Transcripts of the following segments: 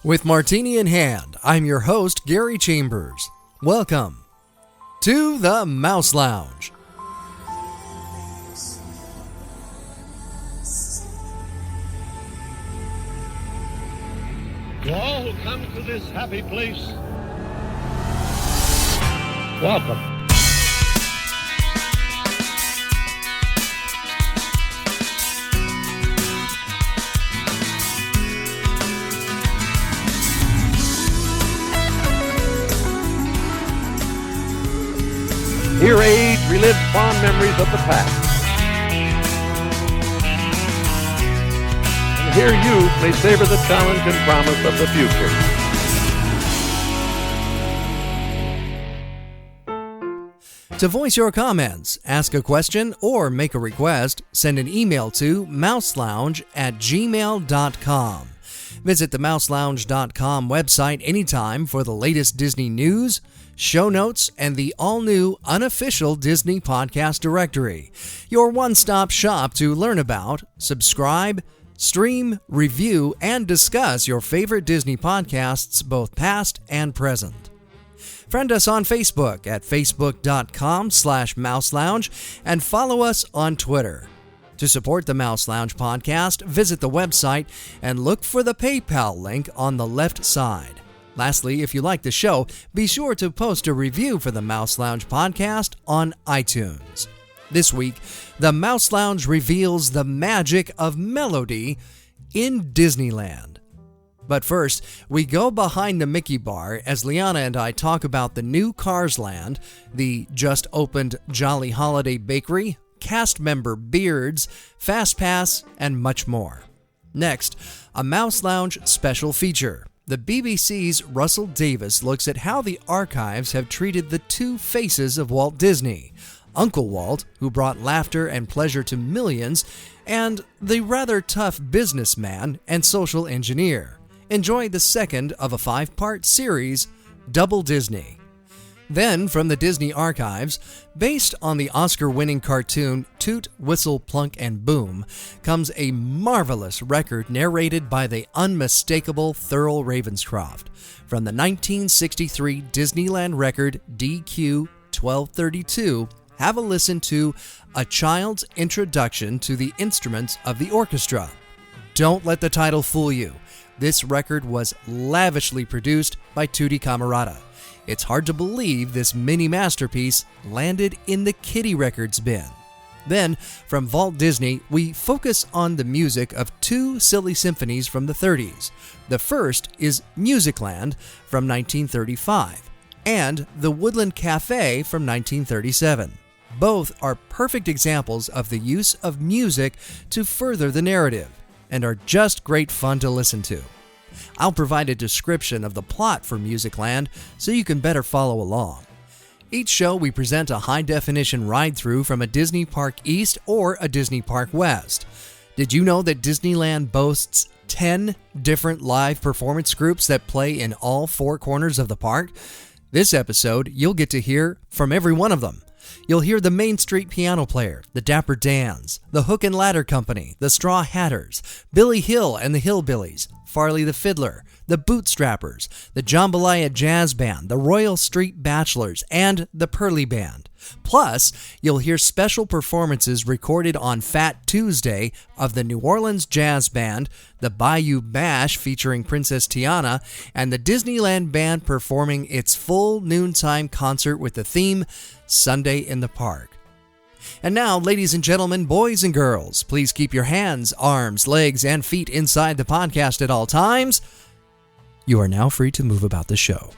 With Martini in hand, I'm your host, Gary Chambers. Welcome to the Mouse Lounge. To all who come to this happy place, welcome. Here age relives fond memories of the past. And here youth may savor the challenge and promise of the future. To voice your comments, ask a question, or make a request, send an email to mouselounge@gmail.com. Visit the mouselounge.com website anytime for the latest Disney news, show notes, and the all-new unofficial Disney podcast directory. Your one-stop shop to learn about, subscribe, stream, review, and discuss your favorite Disney podcasts, both past and present. Friend us on Facebook at facebook.com/mouselounge and follow us on Twitter. To support the Mouse Lounge podcast, visit the website and look for the PayPal link on the left side. Lastly, if you like the show, be sure to post a review for the Mouse Lounge podcast on iTunes. This week, the Mouse Lounge reveals the magic of melody in Disneyland. But first, we go behind the Mickey Bar as Liana and I talk about the new Cars Land, the just-opened Jolly Holiday Bakery, Castmember beards, Fastpass, and much more. Next, a Mouse Lounge special feature. The BBC's Russell Davis looks at how the archives have treated the two faces of Walt Disney, Uncle Walt, who brought laughter and pleasure to millions, and the rather tough businessman and social engineer. Enjoy the second of a 5-part series, Double Disney. Then, from the Disney archives, based on the Oscar-winning cartoon Toot, Whistle, Plunk, and Boom, comes a marvelous record narrated by the unmistakable Thurl Ravenscroft from the 1963 Disneyland Record DQ-1232. Have a listen to A Child's Introduction to the Instruments of the Orchestra. Don't let the title fool you. This record was lavishly produced by Toot Camerata. It's hard to believe this mini masterpiece landed in the Kiddy Records bin. Then, from Walt Disney, we focus on the music of two silly symphonies from the 30s. The first is Musicland from 1935, and The Woodland Cafe from 1937. Both are perfect examples of the use of music to further the narrative, and are just great fun to listen to. I'll provide a description of the plot for Musicland so you can better follow along. Each show we present a high-definition ride-through from a Disney Park East or a Disney Park West. Did you know that Disneyland boasts 10 different live performance groups that play in all 4 corners of the park? This episode, you'll get to hear from every one of them. You'll hear the Main Street Piano Player, the Dapper Dans, the Hook and Ladder Company, the Straw Hatters, Billy Hill and the Hillbillies, Farley the Fiddler, the Bootstrappers, the Jambalaya Jazz Band, the Royal Street Bachelors, and the Pearly Band. Plus, you'll hear special performances recorded on Fat Tuesday of the New Orleans Jazz Band, the Bayou Bash featuring Princess Tiana, and the Disneyland Band performing its full noontime concert with the theme Sunday in the Park. And now, ladies and gentlemen, boys and girls, please keep your hands, arms, legs, and feet inside the podcast at all times. You are now free to move about the show.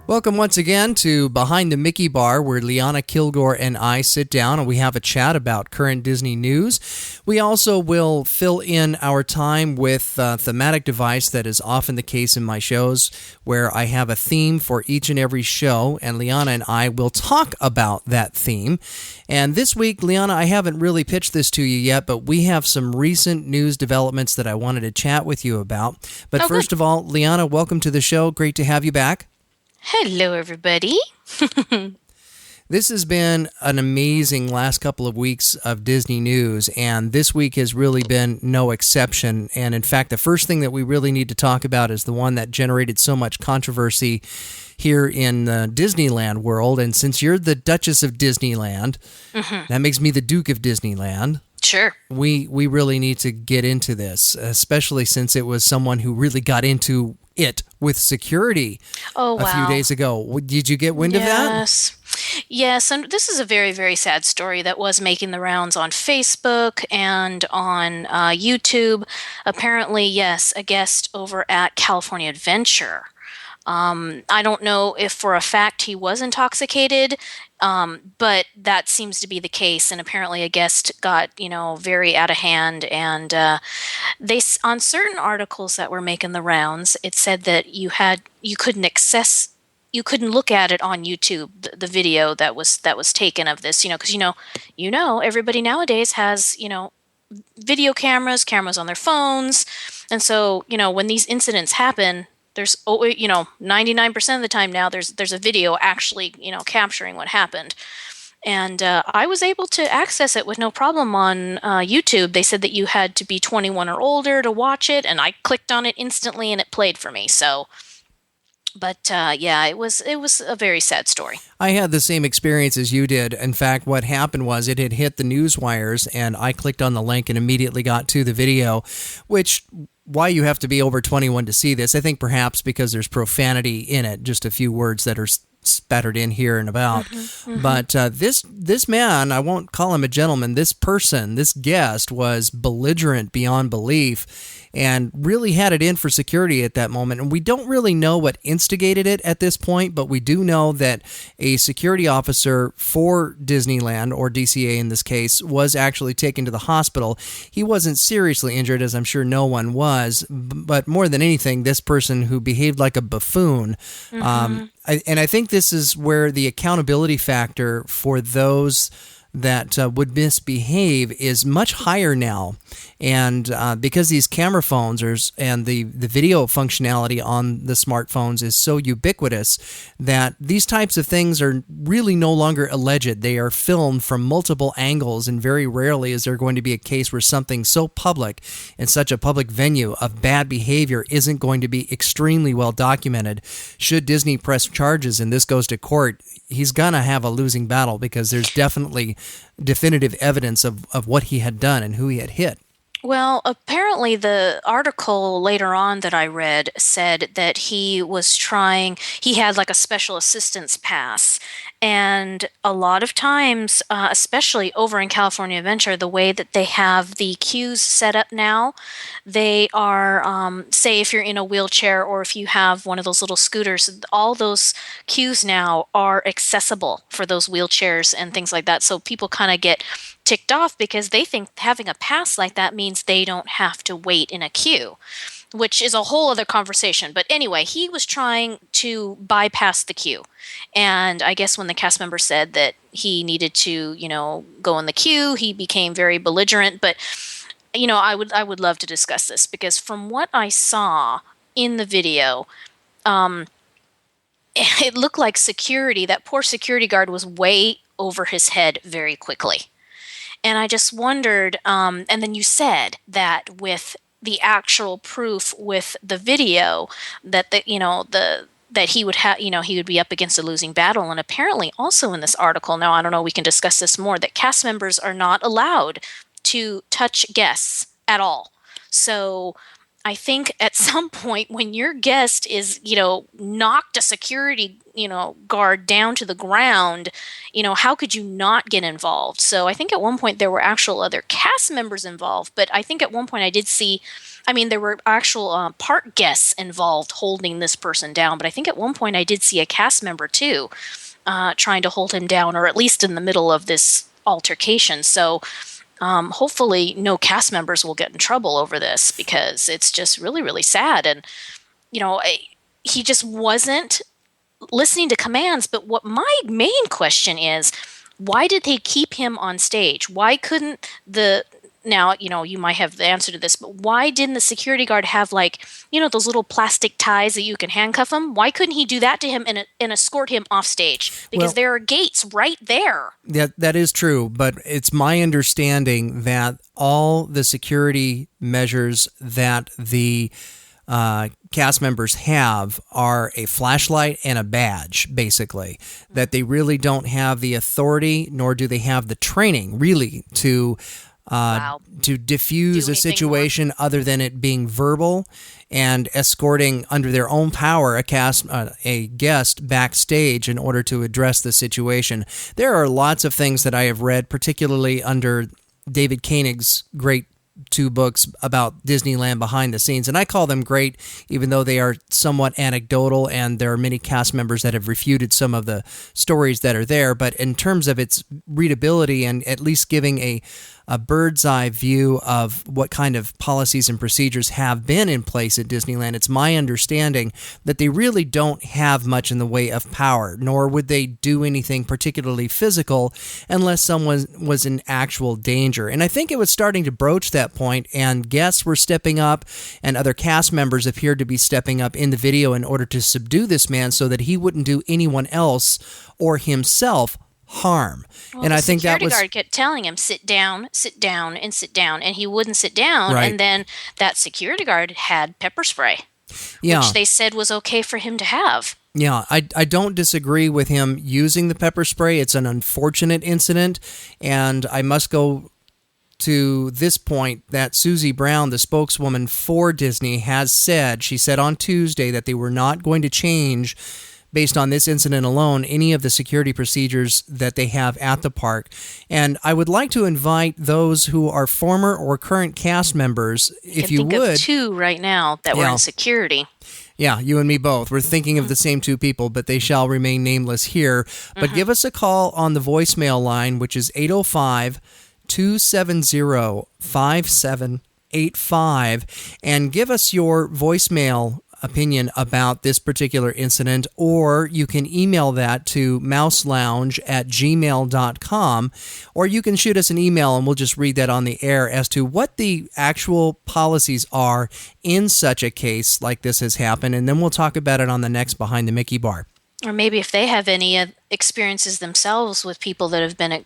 Welcome once again to Behind the Mickey Bar, where Liana Kilgore and I sit down and we have a chat about current Disney news. We also will fill in our time with a thematic device that is often the case in my shows, where I have a theme for each and every show, and Liana and I will talk about that theme. And this week, Liana, I haven't really pitched this to you yet, but we have some recent news developments that I wanted to chat with you about. But first of all, Liana, welcome to the show. Great to have you back. Hello, everybody. This has been an amazing last couple of weeks of Disney news, and this week has really been no exception. And in fact, the first thing that we really need to talk about is the one that generated so much controversy here in the Disneyland world. And since you're the Duchess of Disneyland, that makes me the Duke of Disneyland. Sure. We really need to get into this, especially since it was someone who really got into it with security a few days ago. Did you get wind of that? Yes, and this is a very, very sad story that was making the rounds on Facebook and on YouTube. Apparently, yes, a guest over at California Adventure. I don't know if for a fact he was intoxicated, but that seems to be the case. And apparently a guest got, very out of hand. And they, on certain articles that were making the rounds, it said that you couldn't look at it on YouTube, the video that was taken of this, because everybody nowadays has video cameras on their phones, and so when these incidents happen, there's 99% of the time now there's a video actually capturing what happened. And I was able to access it with no problem on YouTube. They said that you had to be 21 or older to watch it, and I clicked on it instantly and it played for me. So, but it was a very sad story. I had the same experience as you did. In fact, what happened was it had hit the news wires, and I clicked on the link and immediately got to the video, which why you have to be over 21 to see this. I think perhaps because there's profanity in it, just a few words that are spattered in here and about. But this man, I won't call him a gentleman, this person, this guest was belligerent beyond belief and really had it in for security at that moment. And we don't really know what instigated it at this point, but we do know that a security officer for Disneyland, or DCA in this case, was actually taken to the hospital. He wasn't seriously injured, as I'm sure no one was, but more than anything, this person who behaved like a buffoon. And I think this is where the accountability factor for those that would misbehave is much higher now. And because these camera phones and the video functionality on the smartphones is so ubiquitous that these types of things are really no longer alleged. They are filmed from multiple angles, and very rarely is there going to be a case where something so public in such a public venue of bad behavior isn't going to be extremely well documented. Should Disney press charges and this goes to court, he's going to have a losing battle because there's definitely definitive evidence of what he had done and who he had hit. Well, apparently the article later on that I read said that he had like a special assistance pass. And a lot of times, especially over in California Adventure, the way that they have the queues set up now, they are, say if you're in a wheelchair or if you have one of those little scooters, all those queues now are accessible for those wheelchairs and things like that. So people kind of get ticked off because they think having a pass like that means they don't have to wait in a queue, which is a whole other conversation. But anyway, he was trying to bypass the queue. And I guess when the cast member said that he needed to, go in the queue, he became very belligerent. But, I would love to discuss this because from what I saw in the video, it looked like that poor security guard was way over his head very quickly. And I just wondered, and then you said that with the actual proof with the video that that he would have, he would be up against a losing battle. And apparently also in this article, now I don't know, we can discuss this more, that cast members are not allowed to touch guests at all. So I think at some point when your guest is, knocked a security, guard down to the ground, how could you not get involved? So I think at one point there were actual other cast members involved, but I think at one point I did see, there were actual park guests involved holding this person down, but I think at one point I did see a cast member too, trying to hold him down, or at least in the middle of this altercation. So hopefully no cast members will get in trouble over this, because it's just really, really sad. And, he just wasn't listening to commands. But what my main question is, why did they keep him on stage? Why couldn't now, you might have the answer to this, but why didn't the security guard have those little plastic ties that you can handcuff him? Why couldn't he do that to him and escort him off stage? Because there are gates right there. That is true, but it's my understanding that all the security measures that the cast members have are a flashlight and a badge, basically. That they really don't have the authority, nor do they have the training, really, to diffuse a situation other than it being verbal and escorting under their own power a guest backstage in order to address the situation. There are lots of things that I have read, particularly under David Koenig's great 2 books about Disneyland behind the scenes, and I call them great, even though they are somewhat anecdotal, and there are many cast members that have refuted some of the stories that are there. But in terms of its readability and at least giving a bird's eye view of what kind of policies and procedures have been in place at Disneyland, it's my understanding that they really don't have much in the way of power, nor would they do anything particularly physical unless someone was in actual danger. And I think it was starting to broach that point, and guests were stepping up, and other cast members appeared to be stepping up in the video in order to subdue this man so that he wouldn't do anyone else or himself harm. Well, and I think that was... the security guard kept telling him, sit down, and sit down, and he wouldn't sit down. Right. And then that security guard had pepper spray, which they said was okay for him to have. Yeah, I don't disagree with him using the pepper spray. It's an unfortunate incident, and I must go to this point that Susie Brown, the spokeswoman for Disney, has said, she said on Tuesday, that they were not going to change, based on this incident alone, any of the security procedures that they have at the park. And I would like to invite those who are former or current cast members, if you would. I can think of 2 right now that were in security. Yeah, you and me both. We're thinking of the same 2 people, but they shall remain nameless here. But give us a call on the voicemail line, which is 805-270-5785, and give us your voicemail opinion about this particular incident, or you can email that to mouselounge@gmail.com, or you can shoot us an email and we'll just read that on the air as to what the actual policies are in such a case like this has happened, and then we'll talk about it on the next Behind the Mickey Bar. Or maybe if they have any experiences themselves with people that have been,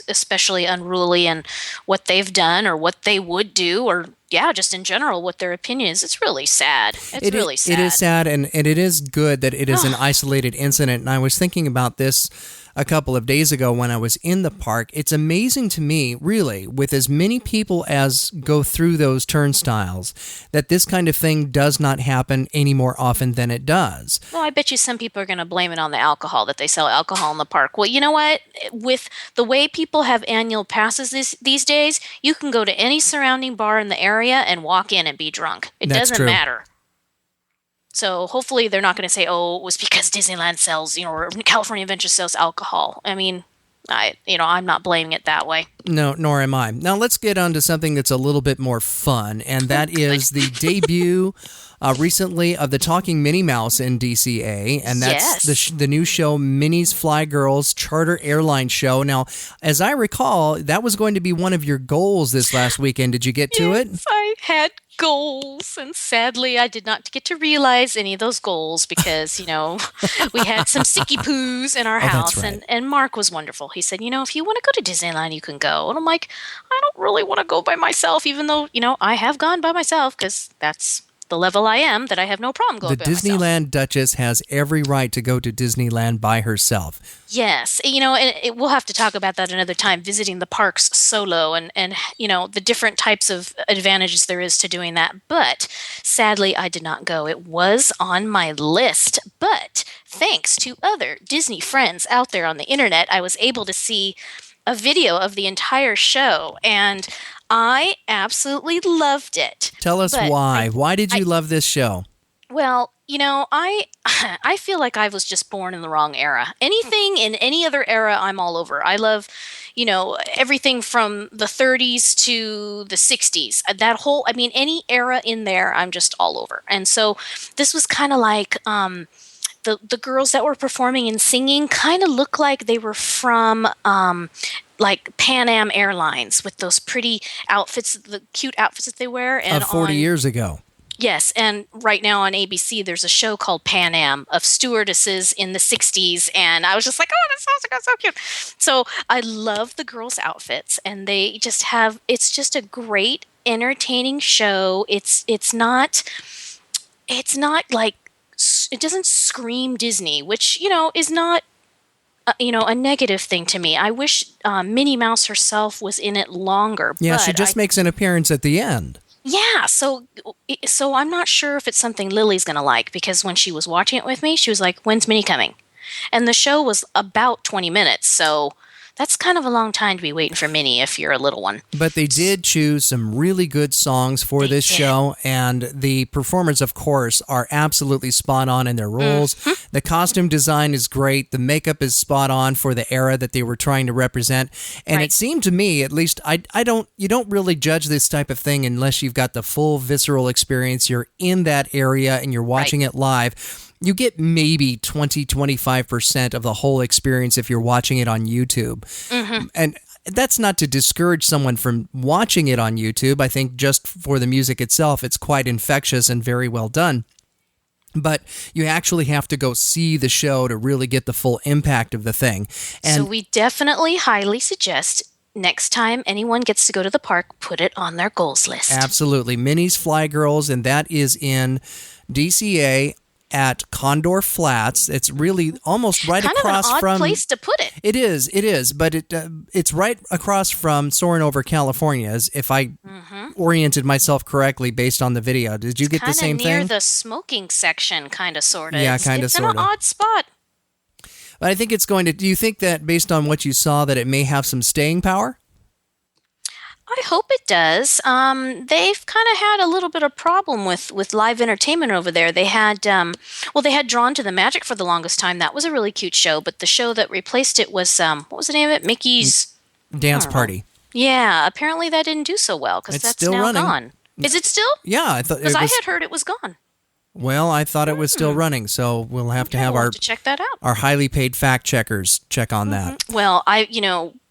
especially unruly, and what they've done or what they would do, or just in general what their opinion is. It's really sad. It's really sad. It is sad, and it is good that it is an isolated incident. And I was thinking about this a couple of days ago when I was in the park. It's amazing to me, really, with as many people as go through those turnstiles, that this kind of thing does not happen any more often than it does. Well, I bet you some people are going to blame it on the alcohol, that they sell alcohol in the park. Well, you know what? With the way people have annual passes these days, you can go to any surrounding bar in the area and walk in and be drunk. It doesn't matter. So hopefully they're not going to say, oh, it was because Disneyland sells, or California Adventure sells alcohol. I mean, I'm not blaming it that way. No, nor am I. Now let's get on to something that's a little bit more fun, and that is the debut recently of the Talking Minnie Mouse in DCA, and that's the new show, Minnie's Fly Girls Charter Airline Show. Now, as I recall, that was going to be one of your goals this last weekend. Did you get to it? I had goals, and sadly I did not get to realize any of those goals because, we had some sicky poos in our house. That's right. And Mark was wonderful. He said, if you want to go to Disneyland, you can go. And I'm like, I don't really want to go by myself, even though, I have gone by myself because that's the level I am, that I have no problem going The by myself. Disneyland Duchess has every right to go to Disneyland by herself. Yes, and we'll have to talk about that another time, visiting the parks solo and the different types of advantages there is to doing that. But sadly, I did not go. It was on my list, but thanks to other Disney friends out there on the internet, I was able to see a video of the entire show, and I absolutely loved it. Tell us why. Why did you love this show? Well, I feel like I was just born in the wrong era. Anything in any other era, I'm all over. I love, everything from the 30s to the 60s. Any era in there, I'm just all over. And so this was kind of like the girls that were performing and singing kind of looked like they were from like Pan Am Airlines with those pretty outfits, the cute outfits that they wear. And 40 years ago. Yes, and right now on ABC, there's a show called Pan Am of stewardesses in the 60s, and I was just like, oh, that sounds so cute. So I love the girls' outfits, and they just it's just a great, entertaining show. It's not like, it doesn't scream Disney, which, is not, a negative thing to me. I wish Minnie Mouse herself was in it longer. Yeah, but she just makes an appearance at the end. Yeah, so I'm not sure if it's something Lily's going to like, because when she was watching it with me, she was like, when's Minnie coming? And the show was about 20 minutes, so that's kind of a long time to be waiting for Minnie if you're a little one. But they did choose some really good songs for this show, and the performers, of course, are absolutely spot on in their roles. Mm-hmm. The costume design is great. The makeup is spot on for the era that they were trying to represent. And It seemed to me, at least, you don't really judge this type of thing unless you've got the full visceral experience. You're in that area and you're watching it live. You get maybe 20-25% of the whole experience if you're watching it on YouTube. Mm-hmm. And that's not to discourage someone from watching it on YouTube. I think just for the music itself, it's quite infectious and very well done. But you actually have to go see the show to really get the full impact of the thing. And so we definitely highly suggest next time anyone gets to go to the park, put it on their goals list. Absolutely. Minnie's Fly Girls, and that is in DCA at Condor Flats. It's really almost right across from... Kind of an odd place to put it. It is, but it's right across from Soarin' Over California, if I oriented myself correctly based on the video. Did you get the same thing? Kind of near the smoking section, kind of, sort of. Yeah, kind of, sort of. It's an odd spot. But I think it's going to... Do you think that, based on what you saw, that it may have some staying power? I hope it does. They've kind of had a little bit of problem with live entertainment over there. They had, they had Drawn to the Magic for the longest time. That was a really cute show, but the show that replaced it was, what was the name of it? Mickey's Dance Party. Yeah, apparently that didn't do so well, because that's now gone. Is it still? Yeah, I thought because I had heard it was gone. Well, I thought it was still running, so we'll have to have we'll have to check that out. Our highly paid fact checkers check on that. Well,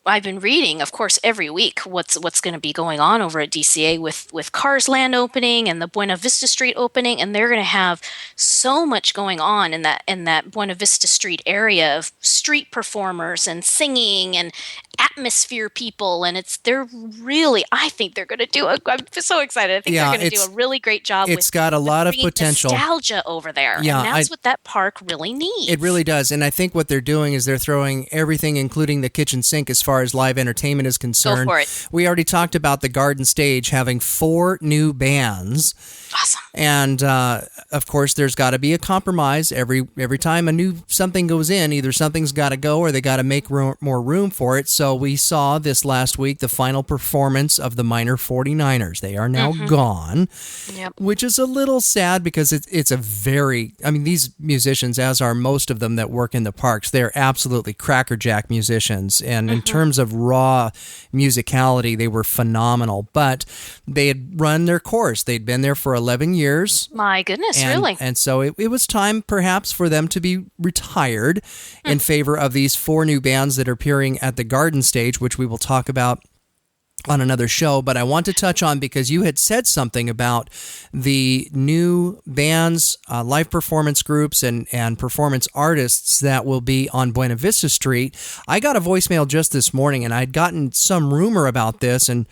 I've been reading, of course, every week what's going to be going on over at DCA with Cars Land opening and the Buena Vista Street opening, and they're going to have so much going on in that Buena Vista Street area of street performers and singing and atmosphere people, and I think they're going to do I'm so excited. I think they're going to do a really great job. It's got a lot of potential. Nostalgia over there. Yeah, and that's what that park really needs. It really does, and I think what they're doing is they're throwing everything, including the kitchen sink, as far as live entertainment is concerned. Go for it. We already talked about the Garden Stage having 4 new bands. Awesome. And of course, there's got to be a compromise every time a new something goes in. Either something's got to go, or they got to make more room for it. So we saw this last week the final performance of the Minor 49ers. They are now gone, which is a little sad, because it's a very... I mean, these musicians, as are most of them that work in the parks, they're absolutely crackerjack musicians. And in terms of raw musicality, they were phenomenal. But they had run their course. They'd been there for 11 years. My goodness, really? And so it was time, perhaps, for them to be retired in favor of these 4 new bands that are appearing at the Garden Stage, which we will talk about on another show. But I want to touch on, because you had said something about the new bands, live performance groups, and performance artists that will be on Buena Vista Street. I got a voicemail just this morning, and I'd gotten some rumor about this, and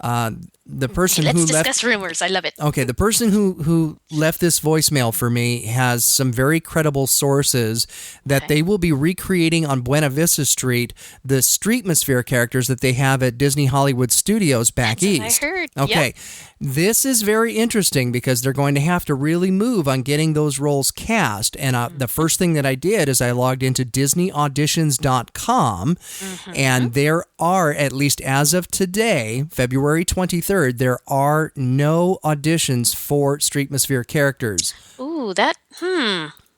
The person Let's who discuss rumors. I love it. Okay, the person who left this voicemail for me has some very credible sources that they will be recreating on Buena Vista Street the Streetmosphere characters that they have at Disney Hollywood Studios back east. I heard. Okay, Yep. This is very interesting because they're going to have to really move on getting those roles cast. And the first thing that I did is I logged into DisneyAuditions.com, and there are, at least as of today, February 23rd, there are no auditions for Streetmosphere characters. Ooh,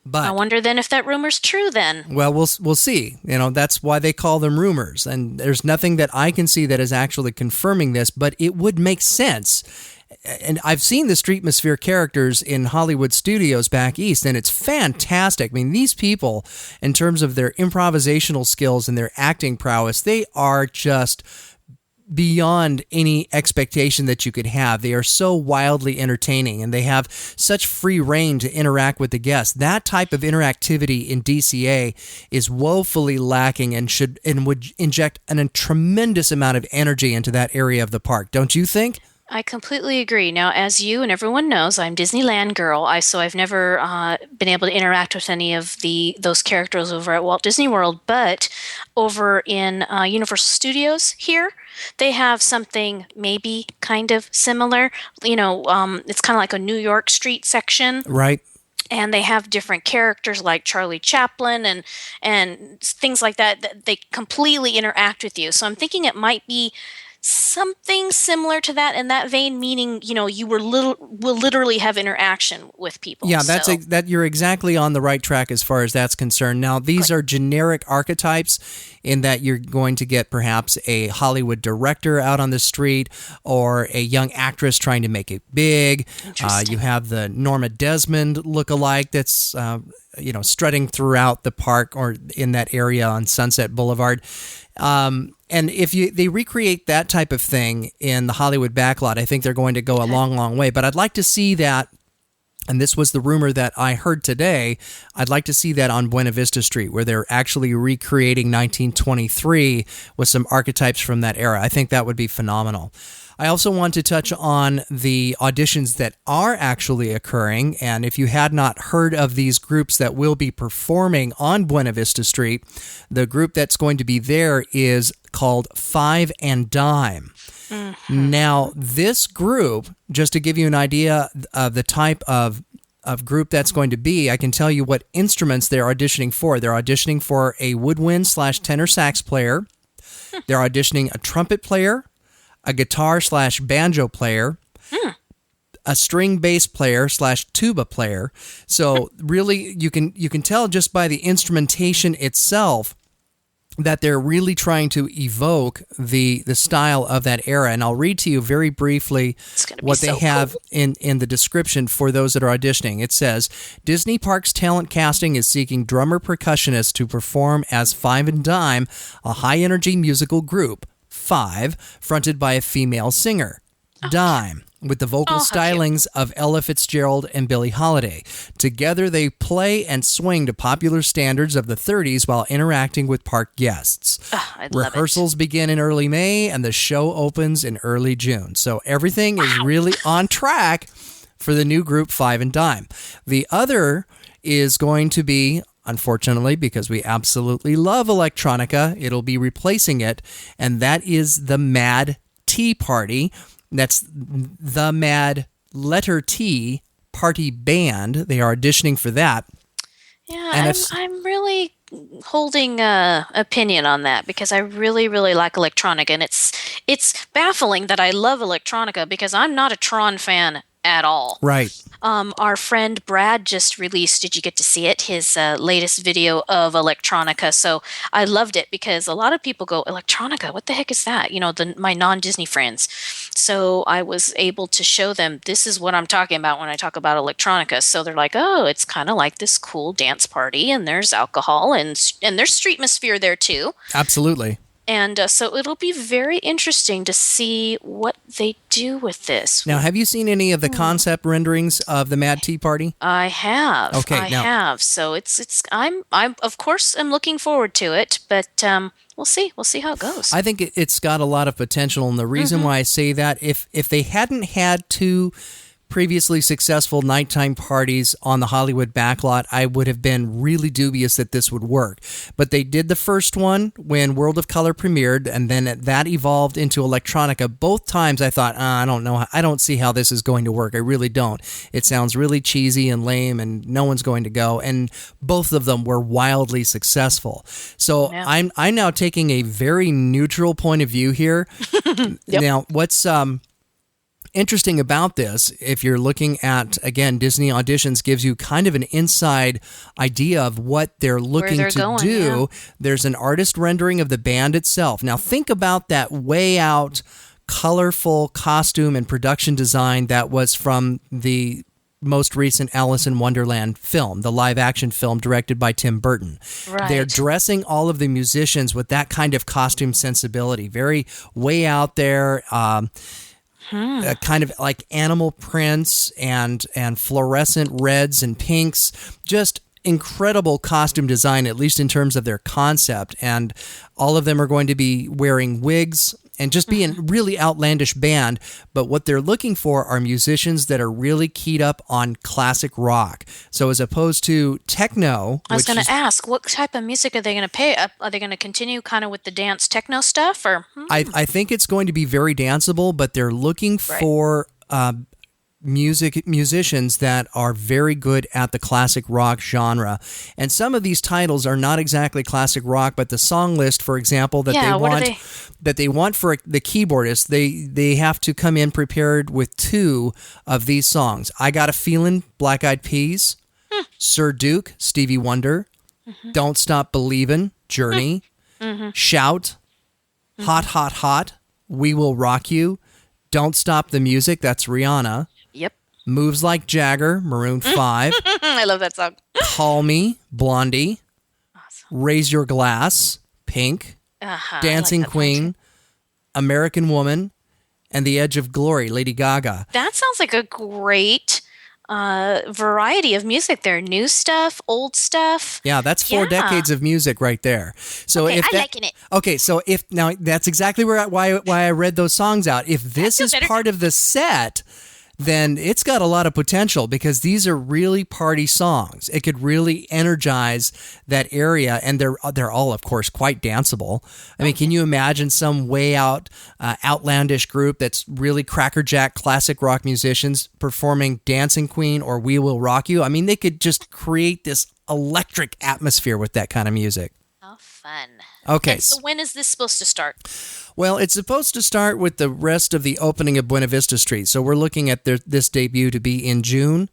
But I wonder then if that rumor's true then. well, we'll see. That's why they call them rumors. And there's nothing that I can see that is actually confirming this, but it would make sense. And I've seen the Streetmosphere characters in Hollywood studios back east, and it's fantastic. I mean, these people, in terms of their improvisational skills and their acting prowess, they are just beyond any expectation that you could have. They are so wildly entertaining, and they have such free reign to interact with the guests. That type of interactivity in DCA is woefully lacking and would inject a tremendous amount of energy into that area of the park. Don't you think? I completely agree. Now, as you and everyone knows, I'm Disneyland girl. So I've never been able to interact with any of those characters over at Walt Disney World. But over in Universal Studios here, they have something maybe kind of similar. It's kind of like a New York Street section. Right. And they have different characters like Charlie Chaplin and things like that they completely interact with you. So I'm thinking it might be something similar to that in that vein, meaning you will literally have interaction with people. Yeah, that you're exactly on the right track as far as that's concerned. Now, these are generic archetypes in that you're going to get perhaps a Hollywood director out on the street or a young actress trying to make it big. You have the Norma Desmond lookalike that's strutting throughout the park or in that area on Sunset Boulevard. And if they recreate that type of thing in the Hollywood backlot, I think they're going to go a long, long way. But I'd like to see that, and this was the rumor that I heard today, I'd like to see that on Buena Vista Street, where they're actually recreating 1923 with some archetypes from that era. I think that would be phenomenal. I also want to touch on the auditions that are actually occurring, and if you had not heard of these groups that will be performing on Buena Vista Street, the group that's going to be there is called Five and Dime. Now, this group, just to give you an idea of the type of group that's going to be, I can tell you what instruments they're auditioning for. They're auditioning for a woodwind/tenor sax player. They're auditioning a trumpet player, a guitar/banjo player, a string bass player/tuba player. So really, you can tell just by the instrumentation itself that they're really trying to evoke the style of that era. And I'll read to you very briefly what they have in the description for those that are auditioning. It says, Disney Parks Talent Casting is seeking drummer percussionists to perform as Five and Dime, a high-energy musical group. Five, fronted by a female singer. Dime, with the vocal stylings of Ella Fitzgerald and Billie Holiday. Together, they play and swing to popular standards of the 30s while interacting with park guests. Rehearsals begin in early May, and the show opens in early June. So everything is really on track for the new group Five and Dime. The other is going to be, unfortunately, because we absolutely love electronica, it'll be replacing it, and that is the Mad Tea Party. That's the Mad letter T Party Band. They are auditioning for that. Yeah, and I'm really holding an opinion on that because I really, really like electronica, and it's baffling that I love electronica because I'm not a Tron fan at all. Right. Our friend Brad just released, did you get to see it? His latest video of electronica. So I loved it because a lot of people go, electronica, what the heck is that? My non-Disney friends. So I was able to show them, this is what I'm talking about when I talk about electronica. So they're like, oh, it's kind of like this cool dance party, and there's alcohol, and there's Streetmosphere there too. Absolutely. And so it'll be very interesting to see what they do with this. Now, have you seen any of the concept renderings of the Mad Tea Party? I have. Okay, I have. So I'm of course I'm looking forward to it, but we'll see. We'll see how it goes. I think it's got a lot of potential, and the reason why I say that, if they hadn't had two previously successful nighttime parties on the Hollywood backlot, I would have been really dubious that this would work. But they did the first one when World of Color premiered, and then that evolved into Electronica. Both times I thought, I don't know, I don't see how this is going to work. I really don't. It sounds really cheesy and lame, and no one's going to go. And both of them were wildly successful. So I'm now taking a very neutral point of view here. Now, what's interesting about this, if you're looking at, again, Disney Auditions gives you kind of an inside idea of what they're looking to do. There's an artist rendering of the band itself. Now, think about that way out, colorful costume and production design that was from the most recent Alice in Wonderland film, the live-action film directed by Tim Burton. Right. They're dressing all of the musicians with that kind of costume sensibility, very way out there, kind of like animal prints and fluorescent reds and pinks, just incredible costume design, at least in terms of their concept. And all of them are going to be wearing wigs and just be a really outlandish band. But what they're looking for are musicians that are really keyed up on classic rock. So as opposed to techno. I was going to ask, what type of music are they going to play? Are they going to continue kind of with the dance techno stuff? Or I think it's going to be very danceable, but they're looking for musicians that are very good at the classic rock genre. And some of these titles are not exactly classic rock, but the song list, for example, that they want for the keyboardist, they have to come in prepared with two of these songs. I Got a Feelin', Black Eyed Peas, Sir Duke, Stevie Wonder, Don't Stop Believin', Journey, Shout, Hot Hot Hot, We Will Rock You, Don't Stop the Music, that's Rihanna. Yep. Moves Like Jagger, Maroon 5. I love that song. Call Me, Blondie. Awesome. Raise Your Glass, Pink. Dancing Queen, American Woman, and The Edge of Glory, Lady Gaga. That sounds like a great variety of music there. New stuff, old stuff. Yeah, that's 4 decades of music right there. So I'm liking it. Okay, so if now that's exactly why I read those songs out. If this is part of the set, then it's got a lot of potential because these are really party songs. It could really energize that area, and they're all, of course, quite danceable. I mean, can you imagine some way out, outlandish group that's really crackerjack classic rock musicians performing Dancing Queen or We Will Rock You? I mean, they could just create this electric atmosphere with that kind of music. How fun. Okay. And so when is this supposed to start? Well, it's supposed to start with the rest of the opening of Buena Vista Street. So we're looking at this debut to be in June.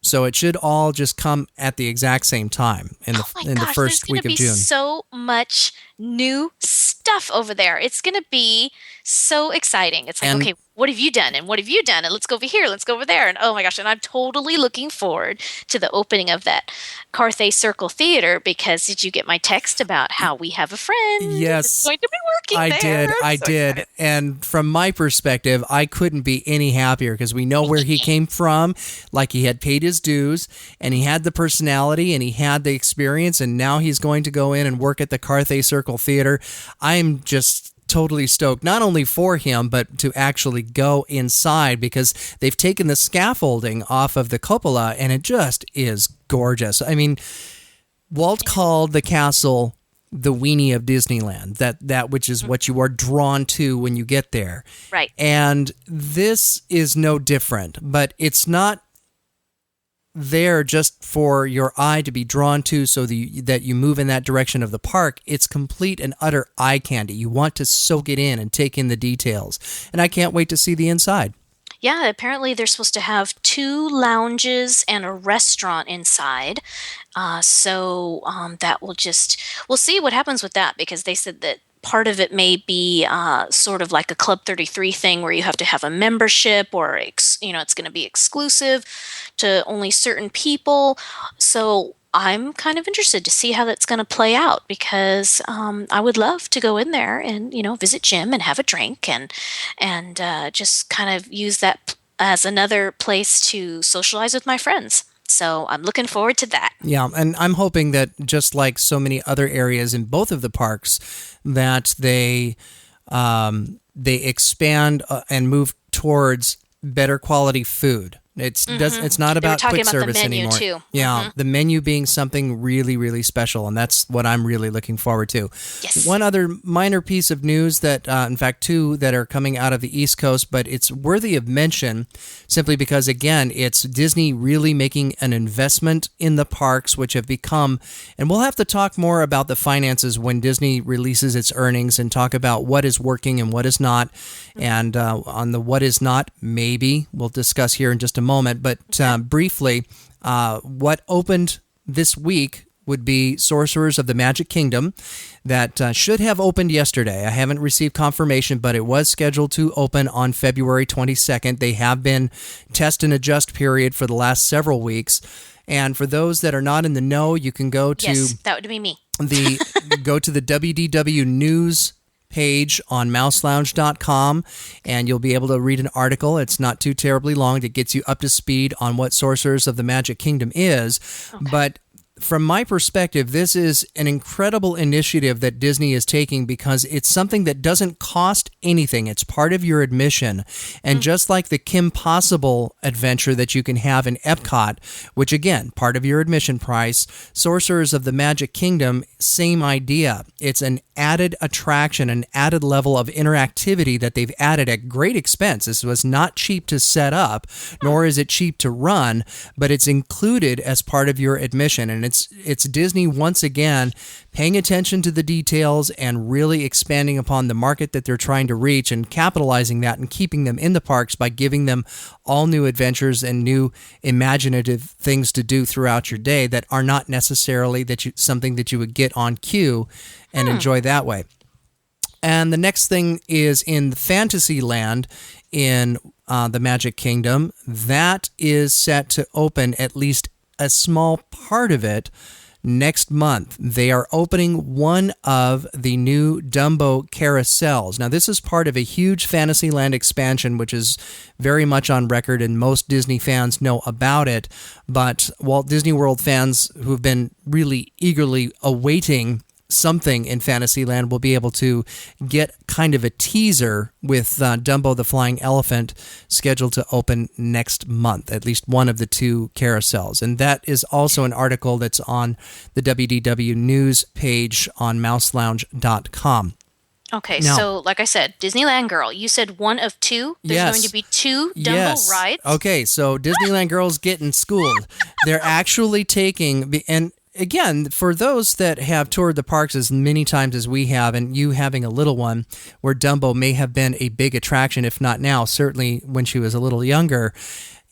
So it should all just come at the exact same time in the first week of June. There's so much new stuff over there. It's going to be so exciting. It's like, okay, what have you done? And what have you done? And let's go over here. Let's go over there. And oh my gosh. And I'm totally looking forward to the opening of that Carthay Circle Theater because did you get my text about how we have a friend yes, that's going to be working there? I did. Excited. And from my perspective, I couldn't be any happier because we know where he came from. Like he had paid his dues and he had the personality and he had the experience. And now he's going to go in and work at the Carthay Circle Theater. I'm just totally stoked, not only for him, but to actually go inside because they've taken the scaffolding off of the cupola and it just is gorgeous. I mean, Walt called the castle the weenie of Disneyland, that which is what you are drawn to when you get there. Right. And this is no different, but it's not there just for your eye to be drawn to so that you move in that direction of the park. It's complete and utter eye candy. You want to soak it in and take in the details. And I can't wait to see the inside. Yeah, apparently they're supposed to have 2 lounges and a restaurant inside. So that will we'll see what happens with that because they said that part of it may be sort of like a Club 33 thing where you have to have a membership or, it's going to be exclusive to only certain people. So I'm kind of interested to see how that's going to play out, because I would love to go in there and, visit Jim and have a drink and just kind of use that as another place to socialize with my friends. So I'm looking forward to that. Yeah, and I'm hoping that just like so many other areas in both of the parks, that they expand and move towards better quality food. It's not about quick service anymore. Too. Yeah, the menu being something really, really special, and that's what I'm really looking forward to. Yes. One other minor piece of news that, in fact, two that are coming out of the East Coast, but it's worthy of mention simply because, again, it's Disney really making an investment in the parks, which have become, and we'll have to talk more about the finances when Disney releases its earnings and talk about what is working and what is not, and on the what is not, maybe we'll discuss here in just a moment, but briefly, what opened this week would be Sorcerers of the Magic Kingdom. That should have opened yesterday. I haven't received confirmation, but it was scheduled to open on February 22nd. They have been test and adjust period for the last several weeks. And for those that are not in the know, you can go to... Yes, that would be me. Go to the WDW News page on mouselounge.com, and you'll be able to read an article. It's not too terribly long that gets you up to speed on what Sorcerers of the Magic Kingdom is. Okay. But from my perspective, this is an incredible initiative that Disney is taking because it's something that doesn't cost anything. It's part of your admission. And just like the Kim Possible adventure that you can have in Epcot, which again, part of your admission price, Sorcerers of the Magic Kingdom, same idea. It's an added attraction, an added level of interactivity that they've added at great expense. This was not cheap to set up, nor is it cheap to run, but it's included as part of your admission. And it's Disney once again paying attention to the details and really expanding upon the market that they're trying to reach and capitalizing that and keeping them in the parks by giving them all new adventures and new imaginative things to do throughout your day that are not necessarily something that you would get on cue and enjoy that way. And the next thing is in the Fantasyland in the Magic Kingdom. That is set to open at least a small part of it next month. They are opening one of the new Dumbo carousels. Now, this is part of a huge Fantasyland expansion, which is very much on record, and most Disney fans know about it. But Walt Disney World fans who've been really eagerly awaiting something in Fantasyland will be able to get kind of a teaser with Dumbo the Flying Elephant scheduled to open next month, at least one of the two carousels. And that is also an article that's on the WDW News page on mouselounge.com. Okay, now, so like I said, Disneyland Girl, you said one of two? There's going to be two Dumbo rides? Okay, so Disneyland Girl's getting schooled. They're actually taking... and again, for those that have toured the parks as many times as we have, and you having a little one, where Dumbo may have been a big attraction, if not now, certainly when she was a little younger,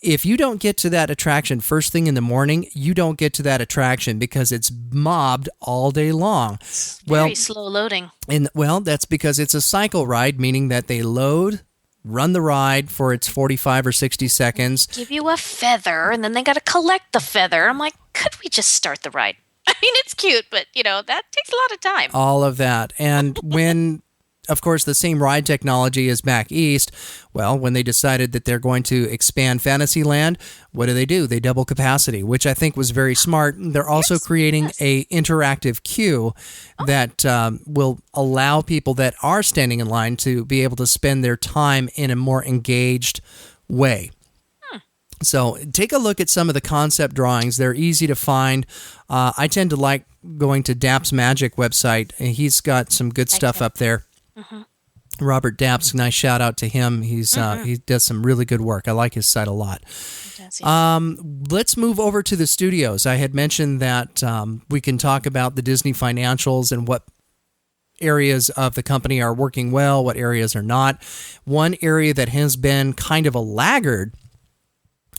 if you don't get to that attraction first thing in the morning, you don't get to that attraction because it's mobbed all day long. Very slow loading. And that's because it's a cycle ride, meaning that they load, run the ride for its 45 or 60 seconds. Give you a feather, and then they got to collect the feather. I'm like, could we just start the ride? I mean, it's cute, but, that takes a lot of time. All of that. And when, of course, the same ride technology is back east, when they decided that they're going to expand Fantasyland, what do? They double capacity, which I think was very smart. They're also creating a interactive queue that will allow people that are standing in line to be able to spend their time in a more engaged way. So take a look at some of the concept drawings. They're easy to find. I tend to like going to Dapp's Magic website. He's got some good stuff up there. Mm-hmm. Robert Dapp's, nice shout out to him. He does some really good work. I like his site a lot. Let's move over to the studios. I had mentioned that we can talk about the Disney financials and what areas of the company are working well, what areas are not. One area that has been kind of a laggard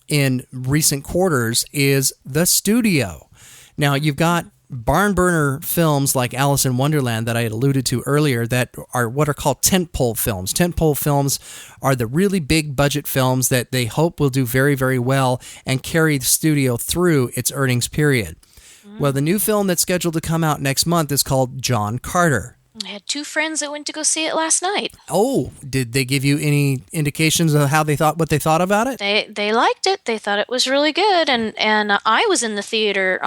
in recent quarters is the studio. Now, you've got barn burner films like Alice in Wonderland that I had alluded to earlier that are what are called tentpole films. Tentpole films are the really big budget films that they hope will do very, very well and carry the studio through its earnings period. Well, the new film that's scheduled to come out next month is called John Carter. I had 2 friends that went to go see it last night. Oh, did they give you any indications of what they thought about it? They liked it. They thought it was really good, and I was in the theater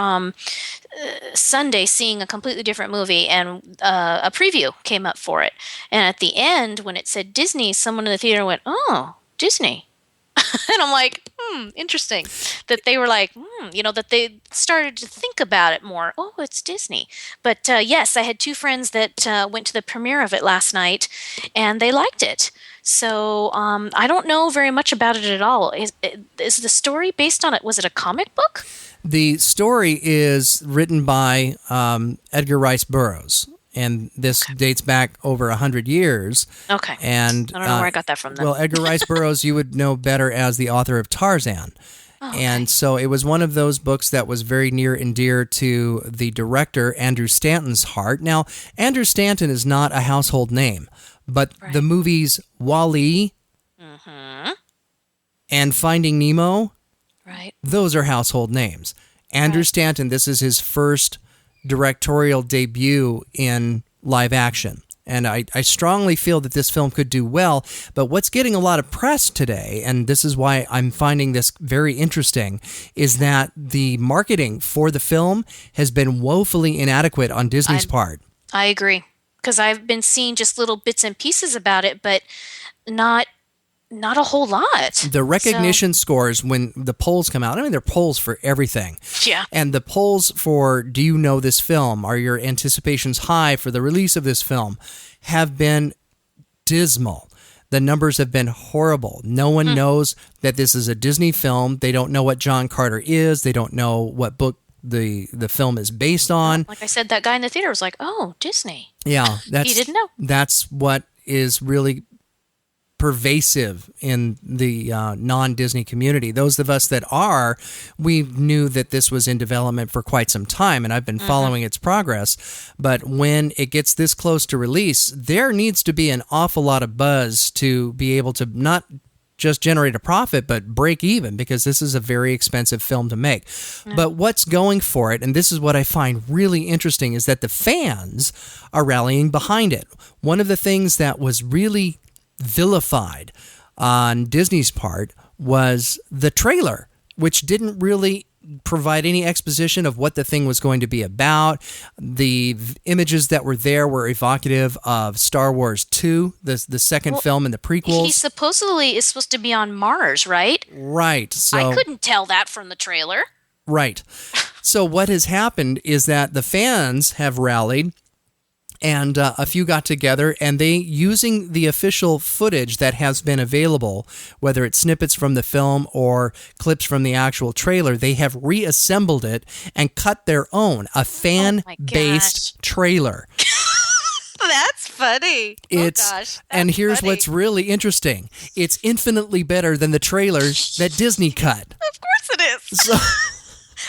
Sunday seeing a completely different movie, and a preview came up for it. And at the end, when it said Disney, someone in the theater went, "Oh, Disney." And I'm like, interesting. That they were like, that they started to think about it more. Oh, it's Disney. But yes, I had 2 friends that went to the premiere of it last night, and they liked it. So I don't know very much about it at all. Is the story based on it? Was it a comic book? The story is written by Edgar Rice Burroughs. And this dates back over 100 years. Okay. And I don't know where I got that from then. Well, Edgar Rice Burroughs, you would know better as the author of Tarzan. Oh, okay. And so it was one of those books that was very near and dear to the director, Andrew Stanton's heart. Now, Andrew Stanton is not a household name, but the movies Wall-E and Finding Nemo, those are household names. Andrew Stanton, this is his first directorial debut in live action. And I strongly feel that this film could do well, but what's getting a lot of press today, and this is why I'm finding this very interesting, is that the marketing for the film has been woefully inadequate on Disney's part. I agree, because I've been seeing just little bits and pieces about it, but not a whole lot. The recognition scores when the polls come out, I mean, there are polls for everything. Yeah. And the polls for do you know this film, are your anticipations high for the release of this film, have been dismal. The numbers have been horrible. No one knows that this is a Disney film. They don't know what John Carter is. They don't know what book the film is based on. Like I said, that guy in the theater was like, "Oh, Disney." Yeah. He didn't know. That's what is really pervasive in the non-Disney community. Those of us that are, we knew that this was in development for quite some time, and I've been following its progress. But when it gets this close to release, there needs to be an awful lot of buzz to be able to not just generate a profit, but break even, because this is a very expensive film to make. But what's going for it, and this is what I find really interesting, is that the fans are rallying behind it. One of the things that was really vilified on Disney's part was the trailer, which didn't really provide any exposition of what the thing was going to be about. The images that were there were evocative of Star Wars 2, the second film in the prequels. He supposedly is supposed to be on Mars, right? Right. So I couldn't tell that from the trailer. Right. So what has happened is that the fans have rallied, and a few got together, and they, using the official footage that has been available, whether it's snippets from the film or clips from the actual trailer, they have reassembled it and cut their own, a fan-based trailer. That's funny. And here's what's really interesting. It's infinitely better than the trailer that Disney cut. Of course it is.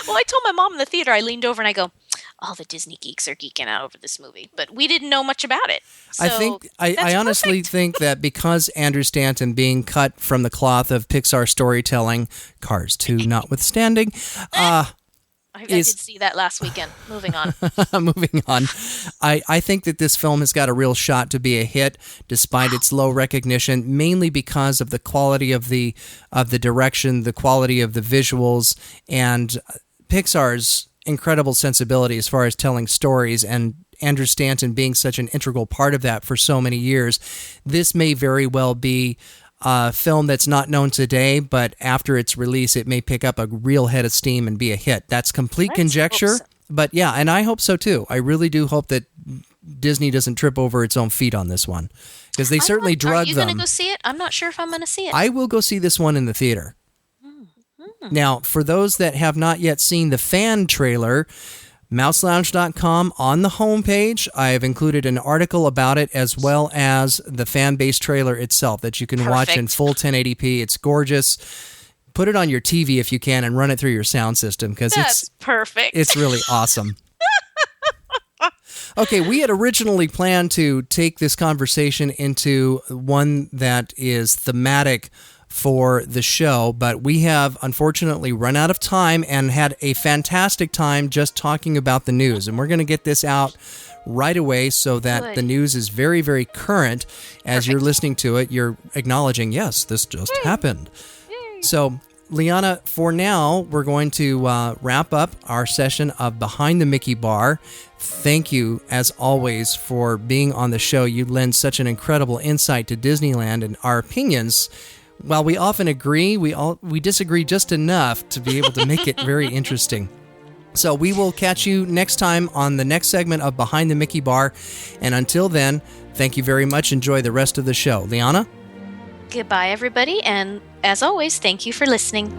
Well, I told my mom in the theater, I leaned over and I go, all the Disney geeks are geeking out over this movie, but we didn't know much about it. So I honestly think that because Andrew Stanton being cut from the cloth of Pixar storytelling, Cars 2 notwithstanding, I did see that last weekend. Moving on. Moving on. I think that this film has got a real shot to be a hit, despite its low recognition, mainly because of the quality of the direction, the quality of the visuals, and Pixar's incredible sensibility as far as telling stories, and Andrew Stanton being such an integral part of that for so many years. This may very well be a film that's not known today, but after its release, it may pick up a real head of steam and be a hit. That's complete conjecture, but yeah, and I hope so too. I really do hope that Disney doesn't trip over its own feet on this one, because they certainly drug them. Are you going to go see it? I'm not sure if I'm going to see it. I will go see this one in the theater. Now, for those that have not yet seen the fan trailer, mouselounge.com, on the homepage, I have included an article about it, as well as the fan-based trailer itself that you can watch in full 1080p. It's gorgeous. Put it on your TV if you can and run it through your sound system, because it's perfect. It's really awesome. Okay, we had originally planned to take this conversation into one that is thematic for the show, but we have unfortunately run out of time and had a fantastic time just talking about the news. And we're going to get this out right away so that the news is very, very current. As you're listening to it, you're acknowledging, yes, this just happened. So, Liana, for now, we're going to wrap up our session of Behind the Mickey Bar. Thank you, as always, for being on the show. You lend such an incredible insight to Disneyland, and our opinions, while we often agree, we disagree just enough to be able to make it very interesting. So we will catch you next time on the next segment of Behind the Mickey Bar. And until then, thank you very much. Enjoy the rest of the show. Liana? Goodbye, everybody, and as always, thank you for listening.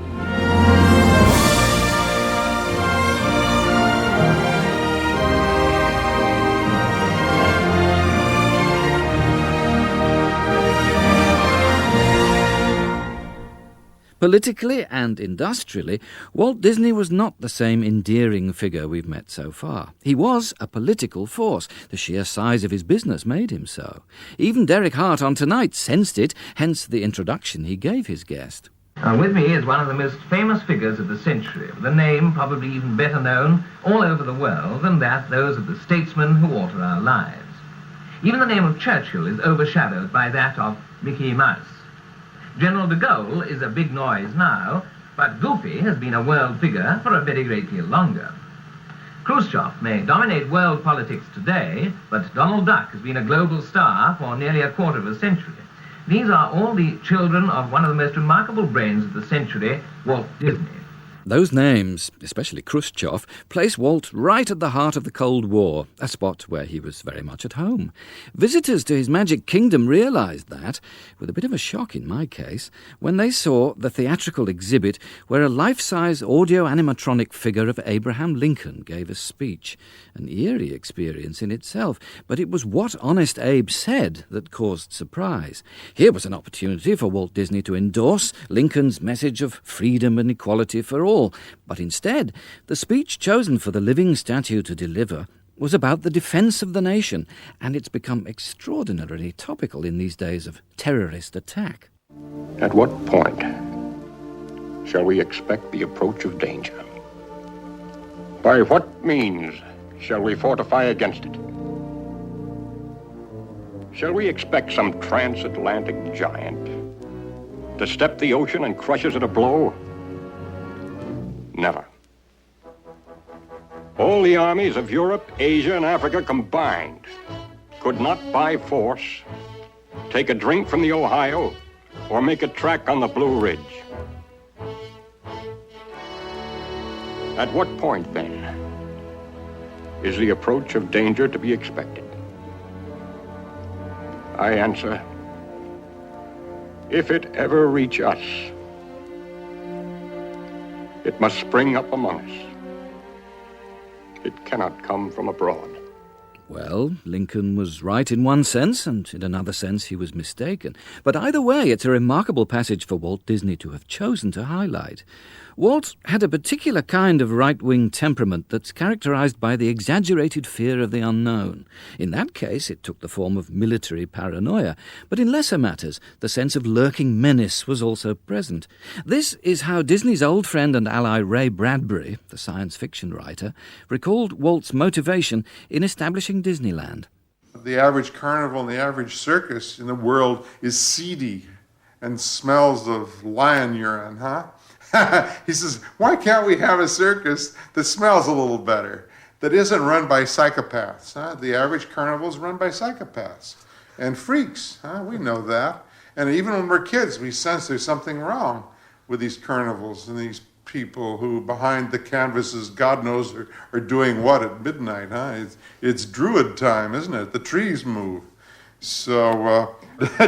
Politically and industrially, Walt Disney was not the same endearing figure we've met so far. He was a political force. The sheer size of his business made him so. Even Derek Hart on Tonight sensed it, hence the introduction he gave his guest. With me is one of the most famous figures of the century, with a name probably even better known all over the world than those of the statesmen who alter our lives. Even the name of Churchill is overshadowed by that of Mickey Mouse. General de Gaulle is a big noise now, but Goofy has been a world figure for a very great deal longer. Khrushchev may dominate world politics today, but Donald Duck has been a global star for nearly a quarter of a century. These are all the children of one of the most remarkable brains of the century, Walt Disney. Those names, especially Khrushchev, place Walt right at the heart of the Cold War, a spot where he was very much at home. Visitors to his Magic Kingdom realised that, with a bit of a shock in my case, when they saw the theatrical exhibit where a life-size audio-animatronic figure of Abraham Lincoln gave a speech. An eerie experience in itself, but it was what Honest Abe said that caused surprise. Here was an opportunity for Walt Disney to endorse Lincoln's message of freedom and equality for all. But instead, the speech chosen for the living statue to deliver was about the defence of the nation, and it's become extraordinarily topical in these days of terrorist attack. At what point shall we expect the approach of danger? By what means shall we fortify against it? Shall we expect some transatlantic giant to step the ocean and crush us at a blow? Never. All the armies of Europe, Asia, and Africa combined could not by force take a drink from the Ohio or make a track on the Blue Ridge. At what point, then, is the approach of danger to be expected? I answer, if it ever reach us, it must spring up among us. It cannot come from abroad. Well, Lincoln was right in one sense, and in another sense he was mistaken. But either way, it's a remarkable passage for Walt Disney to have chosen to highlight. Walt had a particular kind of right-wing temperament that's characterized by the exaggerated fear of the unknown. In that case, it took the form of military paranoia, but in lesser matters, the sense of lurking menace was also present. This is how Disney's old friend and ally Ray Bradbury, the science fiction writer, recalled Walt's motivation in establishing Disneyland. The average carnival and the average circus in the world is seedy and smells of lion urine, huh? He says, why can't we have a circus that smells a little better, that isn't run by psychopaths? Huh? The average carnival is run by psychopaths and freaks. Huh? We know that. And even when we're kids, we sense there's something wrong with these carnivals and these people who behind the canvases, God knows, are doing what at midnight. Huh? It's Druid time, isn't it? The trees move. So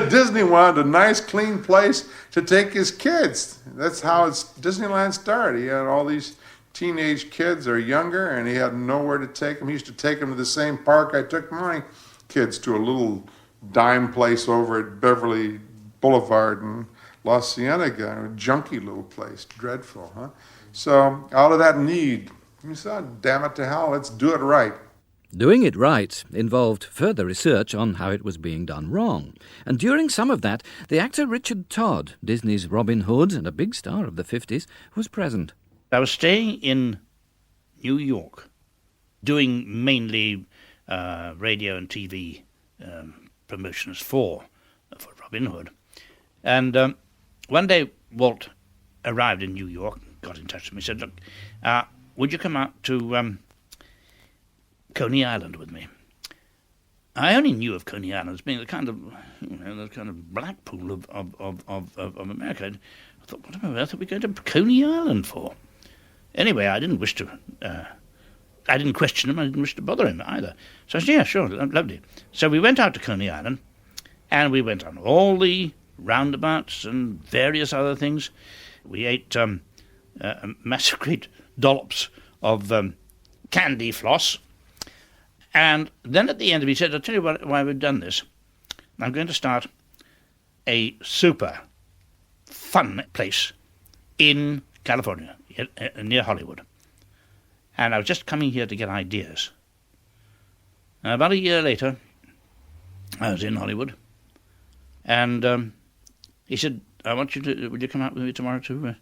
Disney wanted a nice, clean place to take his kids. That's how Disneyland started. He had all these teenage kids or younger, and he had nowhere to take them. He used to take them to the same park I took my kids to, a little dime place over at Beverly Boulevard in La Cienega, a junky little place, dreadful, huh? So out of that need, he said, damn it to hell, let's do it right. Doing it right involved further research on how it was being done wrong. And during some of that, the actor Richard Todd, Disney's Robin Hood and a big star of the 50s, was present. I was staying in New York, doing mainly radio and TV promotions for Robin Hood. And one day Walt arrived in New York, got in touch with me, said, "Look, would you come out to Coney Island with me?" I only knew of Coney Island as being the kind of Blackpool of America. I thought, what on earth are we going to Coney Island for? Anyway, I didn't wish to. I didn't question him. I didn't wish to bother him either. So I said, "Yeah, sure, lovely." So we went out to Coney Island, and we went on all the roundabouts and various other things. We ate massive great dollops of candy floss. And then at the end, he said, "I'll tell you why we've done this. I'm going to start a super fun place in California, near Hollywood. And I was just coming here to get ideas." About a year later, I was in Hollywood, and he said, "Would you come out with me tomorrow to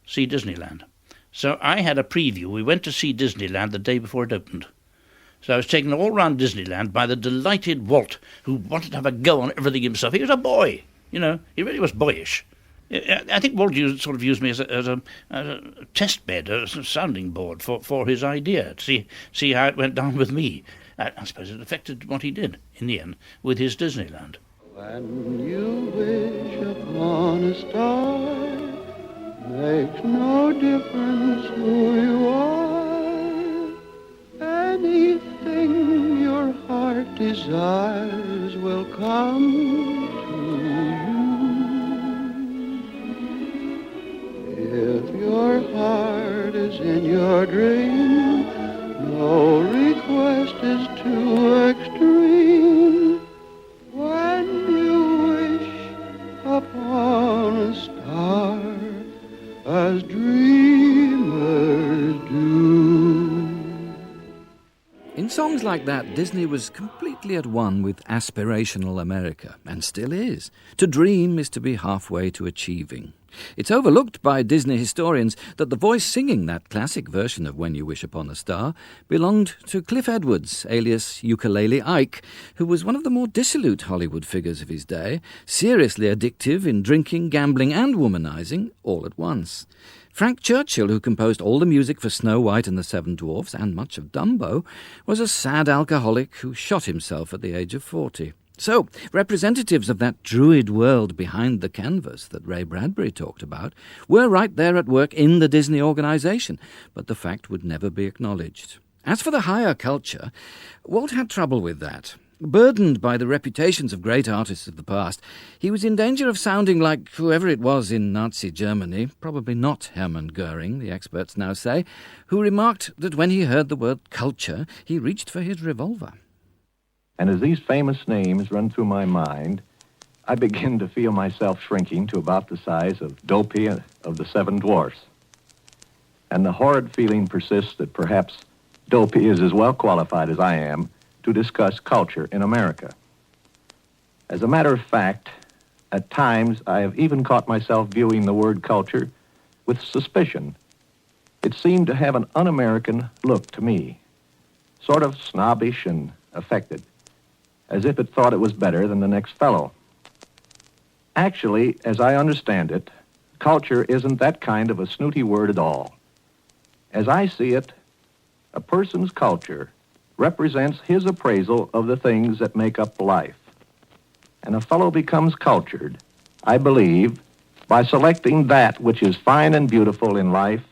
see Disneyland?" So I had a preview. We went to see Disneyland the day before it opened. So I was taken all round Disneyland by the delighted Walt, who wanted to have a go on everything himself. He was a boy, he really was boyish. I think Walt used me as a test bed, a sounding board for his idea, to see how it went down with me. I suppose it affected what he did, in the end, with his Disneyland. When you wish upon a star, makes no difference who you are. Anything your heart desires will come to you. If your heart is in your dream, no request is too extreme. When you wish upon a star, as dreamers do. In songs like that, Disney was completely at one with aspirational America, and still is. To dream is to be halfway to achieving. It's overlooked by Disney historians that the voice singing that classic version of When You Wish Upon a Star belonged to Cliff Edwards, alias Ukulele Ike, who was one of the more dissolute Hollywood figures of his day, seriously addictive in drinking, gambling and womanizing all at once. Frank Churchill, who composed all the music for Snow White and the Seven Dwarfs and much of Dumbo, was a sad alcoholic who shot himself at the age of 40. So, representatives of that druid world behind the canvas that Ray Bradbury talked about were right there at work in the Disney organization, but the fact would never be acknowledged. As for the higher culture, Walt had trouble with that. Burdened by the reputations of great artists of the past, he was in danger of sounding like whoever it was in Nazi Germany, probably not Hermann Goering, the experts now say, who remarked that when he heard the word culture, he reached for his revolver. And as these famous names run through my mind, I begin to feel myself shrinking to about the size of Dopey of the Seven Dwarfs. And the horrid feeling persists that perhaps Dopey is as well qualified as I am to discuss culture in America. As a matter of fact, at times I have even caught myself viewing the word culture with suspicion. It seemed to have an un-American look to me, sort of snobbish and affected, as if it thought it was better than the next fellow. Actually, as I understand it, culture isn't that kind of a snooty word at all. As I see it, a person's culture represents his appraisal of the things that make up life. And a fellow becomes cultured, I believe, by selecting that which is fine and beautiful in life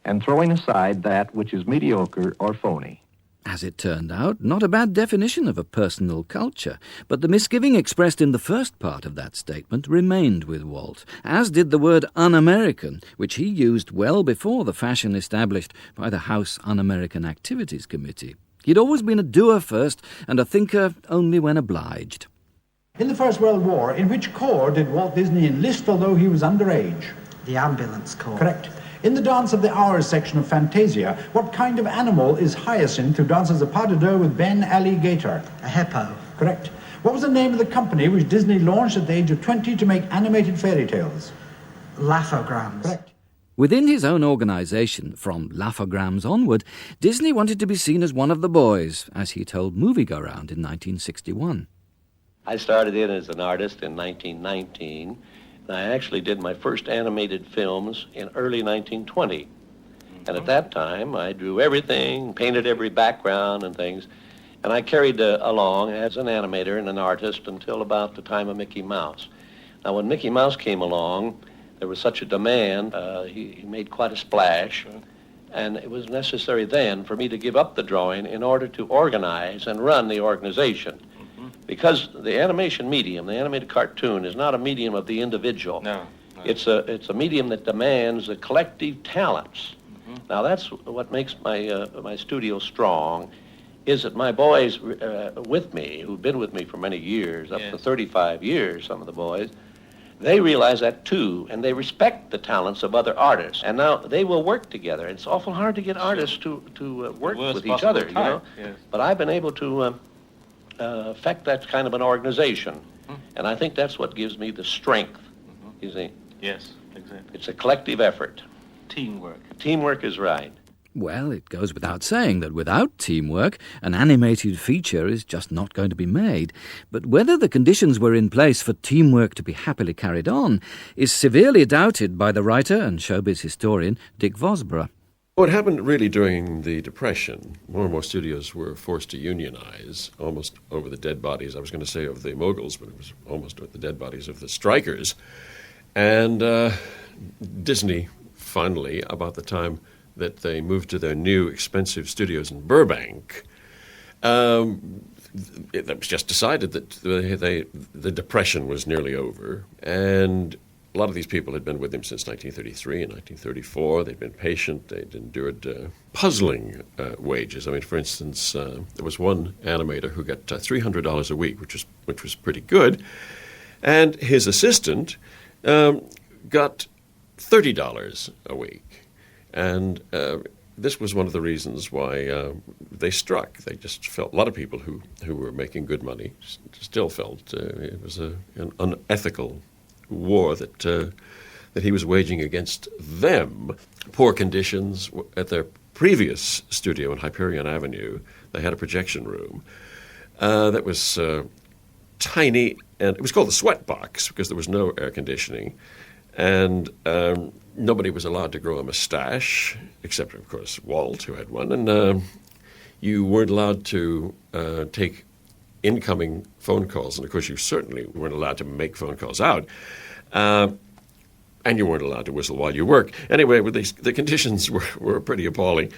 and throwing aside that which is mediocre or phony. As it turned out, not a bad definition of a personal culture, but the misgiving expressed in the first part of that statement remained with Walt, as did the word un-American, which he used well before the fashion established by the House Un-American Activities Committee. He'd always been a doer first and a thinker only when obliged. In the First World War, in which corps did Walt Disney enlist, although he was underage? The ambulance corps. Correct. In the Dance of the Hours section of Fantasia, what kind of animal is Hyacinth who dances a pas de deux with Ben Alligator? A hippo. Correct. What was the name of the company which Disney launched at the age of 20 to make animated fairy tales? Laugh-O-Grams. Correct. Within his own organisation, from Laugh-O-Grams onward, Disney wanted to be seen as one of the boys, as he told Movie Go Round in 1961. I started in as an artist in 1919, and I actually did my first animated films in early 1920. And at that time, I drew everything, painted every background and things, and I carried along as an animator and an artist until about the time of Mickey Mouse. Now, when Mickey Mouse came along, there was such a demand, he made quite a splash, and it was necessary then for me to give up the drawing in order to organize and run the organization. Because the animation medium, the animated cartoon, is not a medium of the individual. No. It's a medium that demands the collective talents. Now, that's what makes my studio strong, is that my boys with me, who've been with me for many years, up to 35 years, some of the boys, they realize that too, and they respect the talents of other artists. And now they will work together. It's awful hard to get artists to work with each other, you know. Yes. But I've been able to affect that kind of an organization, and I think that's what gives me the strength. You see? Yes, exactly. It's a collective effort. Teamwork. Teamwork is right. Well, it goes without saying that without teamwork, an animated feature is just not going to be made. But whether the conditions were in place for teamwork to be happily carried on is severely doubted by the writer and showbiz historian Dick Vosborough. What happened really during the Depression, more and more studios were forced to unionize, almost over the dead bodies, I was going to say of the moguls, but it was almost with the dead bodies of the strikers. And Disney, finally, about the time that they moved to their new expensive studios in Burbank, it was just decided that the Depression was nearly over, and a lot of these people had been with him since 1933 and 1934. They'd been patient. They'd endured puzzling wages. I mean, for instance, there was one animator who got $300 a week, which was pretty good, and his assistant got $30 a week. And this was one of the reasons why they struck. They just felt, a lot of people who were making good money still felt it was an unethical war that he was waging against them. Poor conditions at their previous studio on Hyperion Avenue. They had a projection room that was tiny, and it was called the sweat box because there was no air conditioning. And nobody was allowed to grow a mustache, except, of course, Walt, who had one. And you weren't allowed to take incoming phone calls. And, of course, you certainly weren't allowed to make phone calls out. And you weren't allowed to whistle while you worked. Anyway, the conditions were pretty appalling.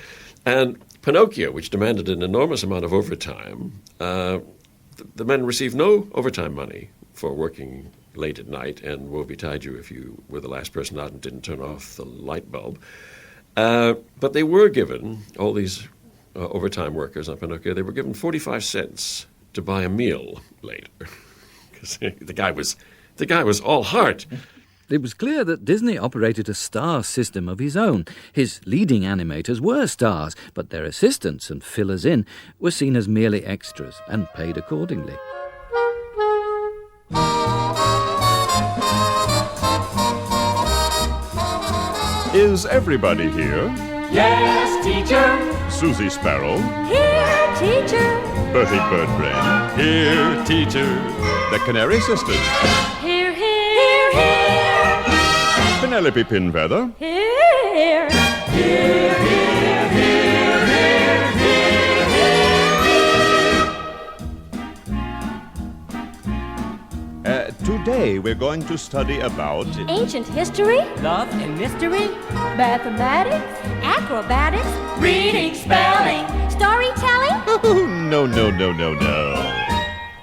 And Pinocchio, which demanded an enormous amount of overtime, the men received no overtime money for working late at night, and woe betide you if you were the last person out and didn't turn off the light bulb. But they were given, all these overtime workers on Pinocchio, they were given 45 cents to buy a meal later. Because the guy was all heart. It was clear that Disney operated a star system of his own. His leading animators were stars, but their assistants and fillers-in were seen as merely extras and paid accordingly. Is everybody here? Yes, teacher. Susie Sparrow. Here, teacher. Bertie Birdbrain. Here, teacher. The Canary Sisters. Here, here, here. Penelope Pinfeather. Here. Here, here, here, here, here, here. Today we're going to study about ancient history, love and mystery, mathematics, acrobatics, reading, spelling, storytelling. Oh, no.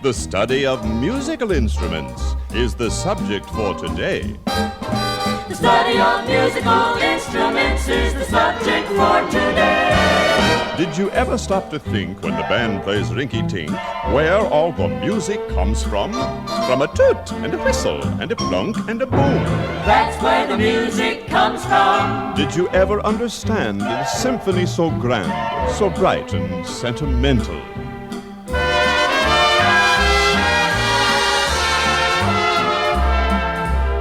The study of musical instruments is the subject for today. The study of musical instruments is the subject for today. Did you ever stop to think when the band plays rinky-tink where all the music comes from? From a toot and a whistle and a plunk and a boom. That's where the music comes from. Did you ever understand a symphony so grand, so bright and sentimental?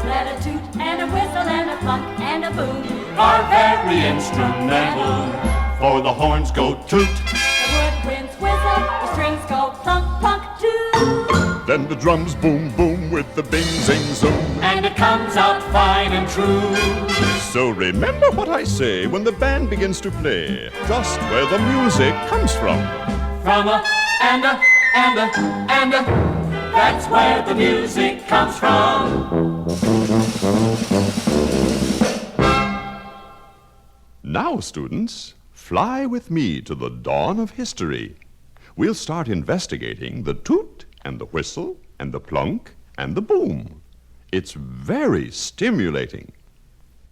That a toot and a whistle and a plunk and a boom are very instrumental. For the horns go toot, The woodwinds whistle, the strings go plunk, plunk, too. then the drums boom, boom with the bing, zing, zoom. And it comes out fine and true. So remember what I say when the band begins to play, just where the music comes from. From a and a and a and a. That's where the music comes from. Now, students, fly with me to the dawn of history. We'll start investigating the toot and the whistle and the plunk and the boom. It's very stimulating.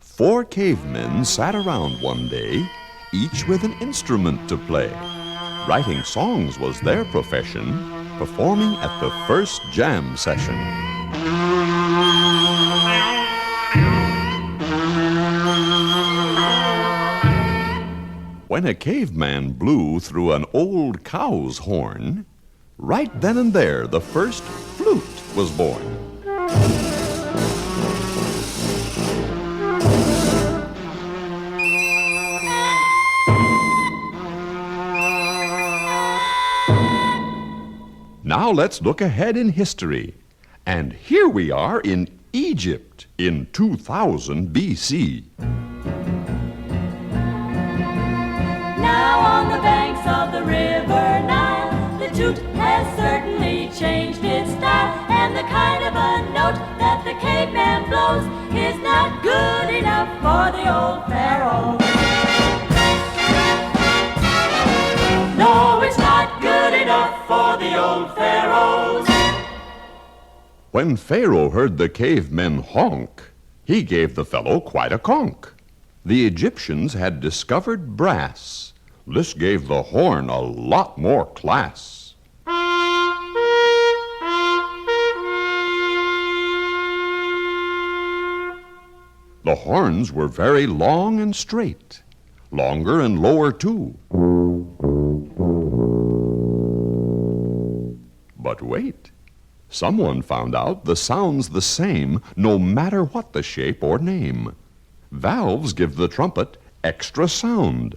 4 cavemen sat around one day, each with an instrument to play. Writing songs was their profession, performing at the first jam session. When a caveman blew through an old cow's horn, right then and there the first flute was born. Now let's look ahead in history. And here we are in Egypt in 2000 BC. Now on the banks of the river Nile, the toot has certainly changed its style. And the kind of a note that the caveman blows is not good enough for the old pharaoh. No, it's not good enough for the old pharaohs. When Pharaoh heard the cavemen honk, he gave the fellow quite a conk. The Egyptians had discovered brass. This gave the horn a lot more class. The horns were very long and straight, longer and lower too. But wait, someone found out the sound's the same no matter what the shape or name. Valves give the trumpet extra sound.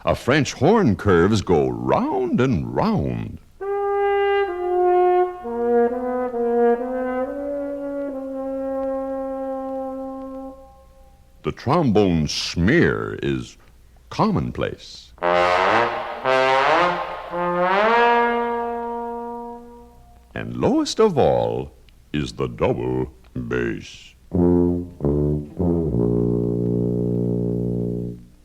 A French horn curves go round and round. The trombone smear is commonplace. And lowest of all is the double bass.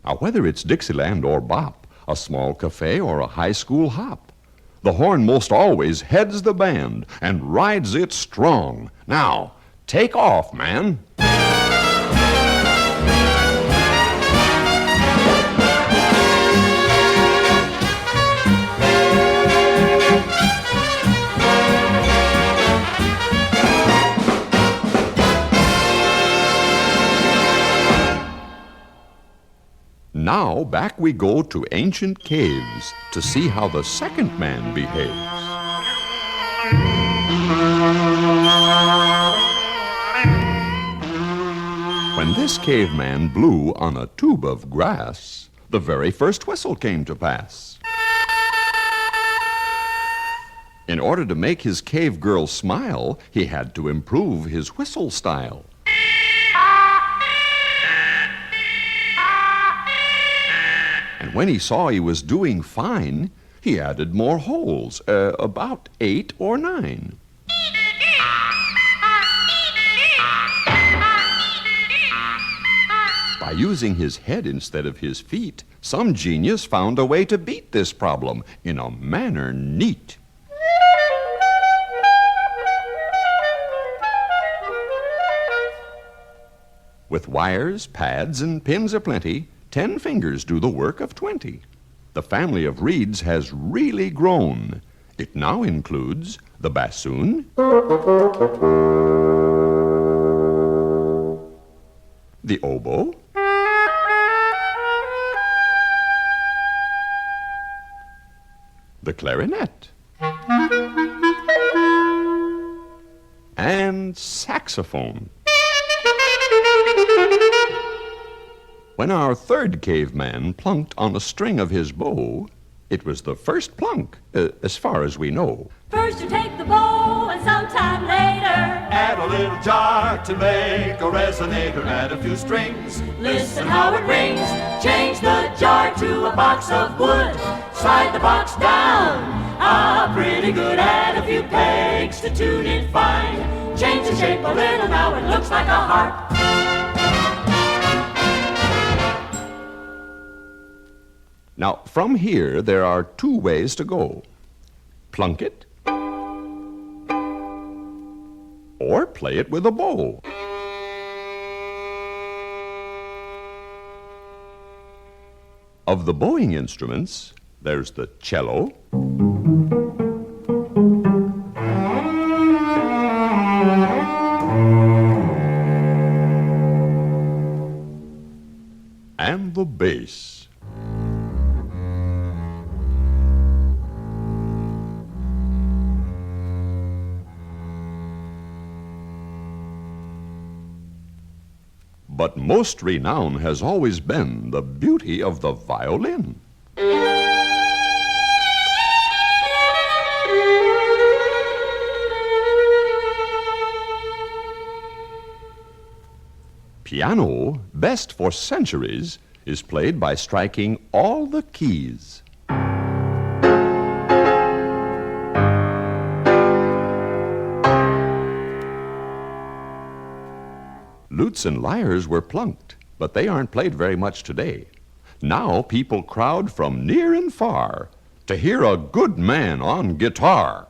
Now, whether it's Dixieland or bop, a small cafe or a high school hop, the horn most always heads the band and rides it strong. Now, take off, man. Now, back we go to ancient caves to see how the second man behaves. When this caveman blew on a tube of grass, the very first whistle came to pass. In order to make his cave girl smile, he had to improve his whistle style. And when he saw he was doing fine, he added more holes, about 8 or 9. By using his head instead of his feet, some genius found a way to beat this problem in a manner neat. With wires, pads, and pins aplenty, 10 fingers do the work of 20. The family of reeds has really grown. It now includes the bassoon, the oboe, the clarinet, and saxophone. When our third caveman plunked on a string of his bow, it was the first plunk, as far as we know. First you take the bow and sometime later add a little jar to make a resonator. Add a few strings, listen how it rings. Change the jar to a box of wood. Slide the box down. Pretty good. Add a few pegs to tune it fine. Change the shape a little. Now it looks like a harp. Now, from here, there are 2 ways to go. Plunk it, or play it with a bow. Of the bowing instruments, there's the cello, and the bass. But most renown has always been the beauty of the violin. Piano, best for centuries, is played by striking all the keys. Lutes and lyres were plunked, but they aren't played very much today. Now people crowd from near and far to hear a good man on guitar.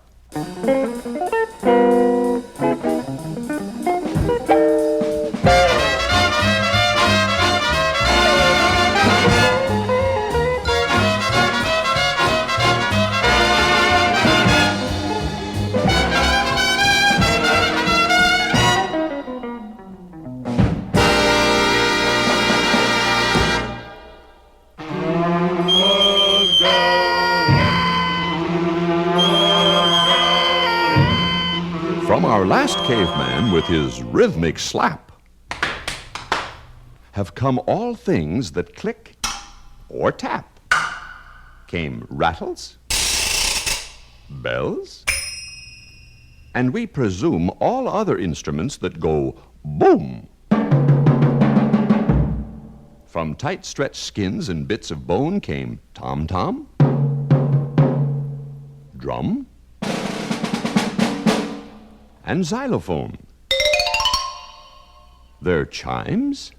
From our last caveman with his rhythmic slap have come all things that click or tap. Came rattles, bells, and we presume all other instruments that go boom. From tight stretched skins and bits of bone came tom-tom, drum, and xylophone. There are chimes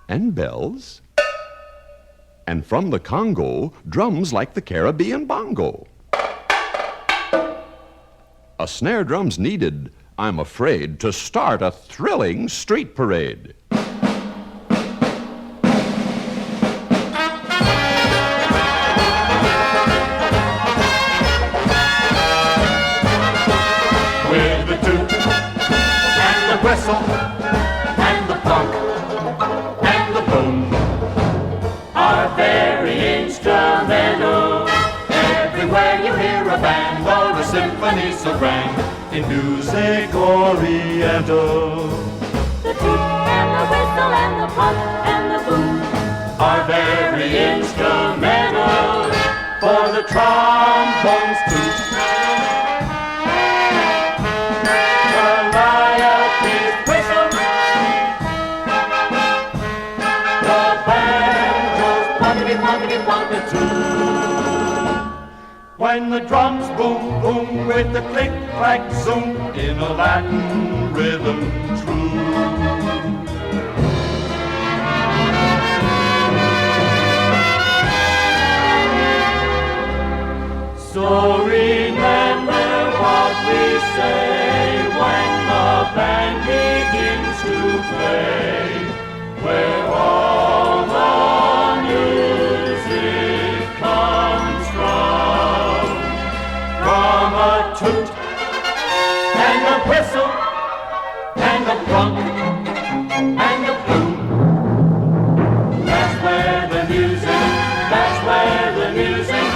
and bells, and from the Congo, drums like the Caribbean bongo. A snare drum's needed, I'm afraid, to start a thrilling street parade. with the toot and the whistle and the plunk and the boom are very instrumental. Everywhere you hear a band or a symphony so grand in music oriental. The toot and the whistle and the plunk and the boom are very instrumental for the trombones toot. When the drums boom, boom with the click, clack, zoom in a Latin rhythm true. So remember what we say when the band begins to and the whistle, and the plunk, and the boom. That's where the music, that's where the music,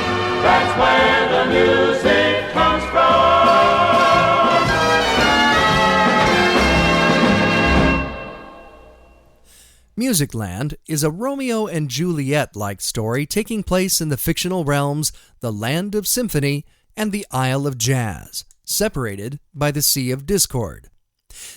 that's where the music comes from. Musicland is a Romeo and Juliet-like story taking place in the fictional realms the Land of Symphony and the Isle of Jazz, separated by the Sea of Discord.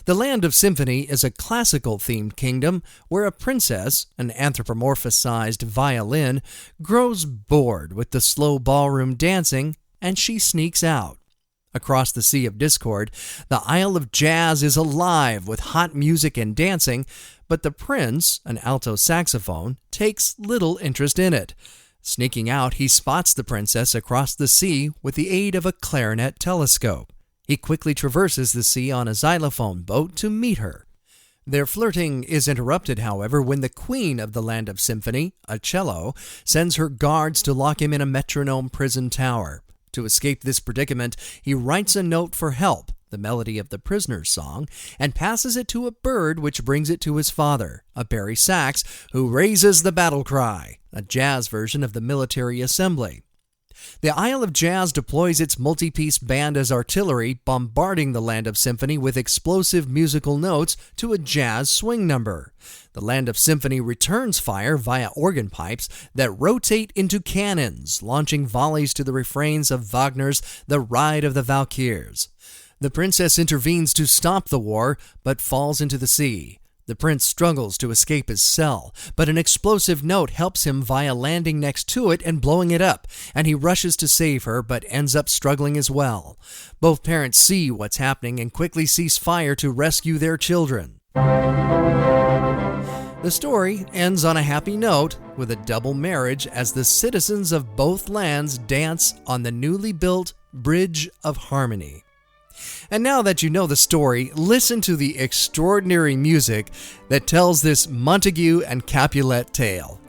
The Land of Symphony is a classical-themed kingdom where a princess, an anthropomorphized violin, grows bored with the slow ballroom dancing, and she sneaks out. Across the Sea of Discord, the Isle of Jazz is alive with hot music and dancing, but the prince, an alto saxophone, takes little interest in it. Sneaking out, he spots the princess across the sea with the aid of a clarinet telescope. He quickly traverses the sea on a xylophone boat to meet her. Their flirting is interrupted, however, when the queen of the Land of Symphony, a cello, sends her guards to lock him in a metronome prison tower. To escape this predicament, he writes a note for help, the melody of the prisoner's song, and passes it to a bird which brings it to his father, a bari sax, who raises the battle cry, a jazz version of the military assembly. The Isle of Jazz deploys its multi-piece band as artillery, bombarding the Land of Symphony with explosive musical notes to a jazz swing number. The Land of Symphony returns fire via organ pipes that rotate into cannons, launching volleys to the refrains of Wagner's The Ride of the Valkyrs. The princess intervenes to stop the war, but falls into the sea. The prince struggles to escape his cell, but an explosive note helps him via landing next to it and blowing it up, and he rushes to save her, but ends up struggling as well. Both parents see what's happening and quickly cease fire to rescue their children. The story ends on a happy note with a double marriage as the citizens of both lands dance on the newly built Bridge of Harmony. And now that you know the story, listen to the extraordinary music that tells this Montague and Capulet tale.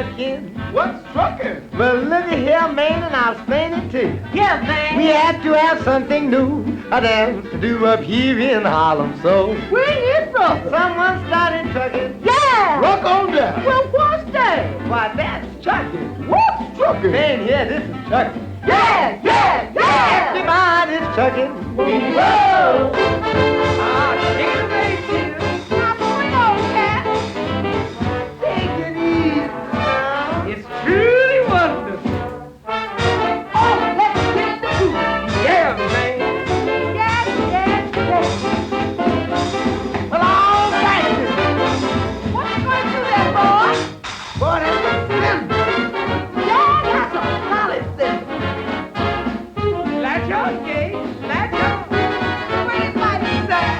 trucking. What's trucking? Well, look at here, man, and I'll explain it to you. Yeah, man. We had to have something new to do up here in Harlem, so. Where is brother? Someone started trucking. Yeah! Rock on down. Well, what's that? Why, that's trucking. What's trucking? Man, yeah, this is trucking. Yeah, yeah, yeah! Everybody's trucking. Whoa! Ah, take it away, kid. Now, going on, cat. Take it easy now. It's truly wonderful. Oh, let's get the food. Yeah, man. Yeah, yeah, yeah. Well, all right. What you going to do there, boy? Boy, that's a cymbal. Yeah, that's a solid cymbal. Let your gate, let your... Everybody's there.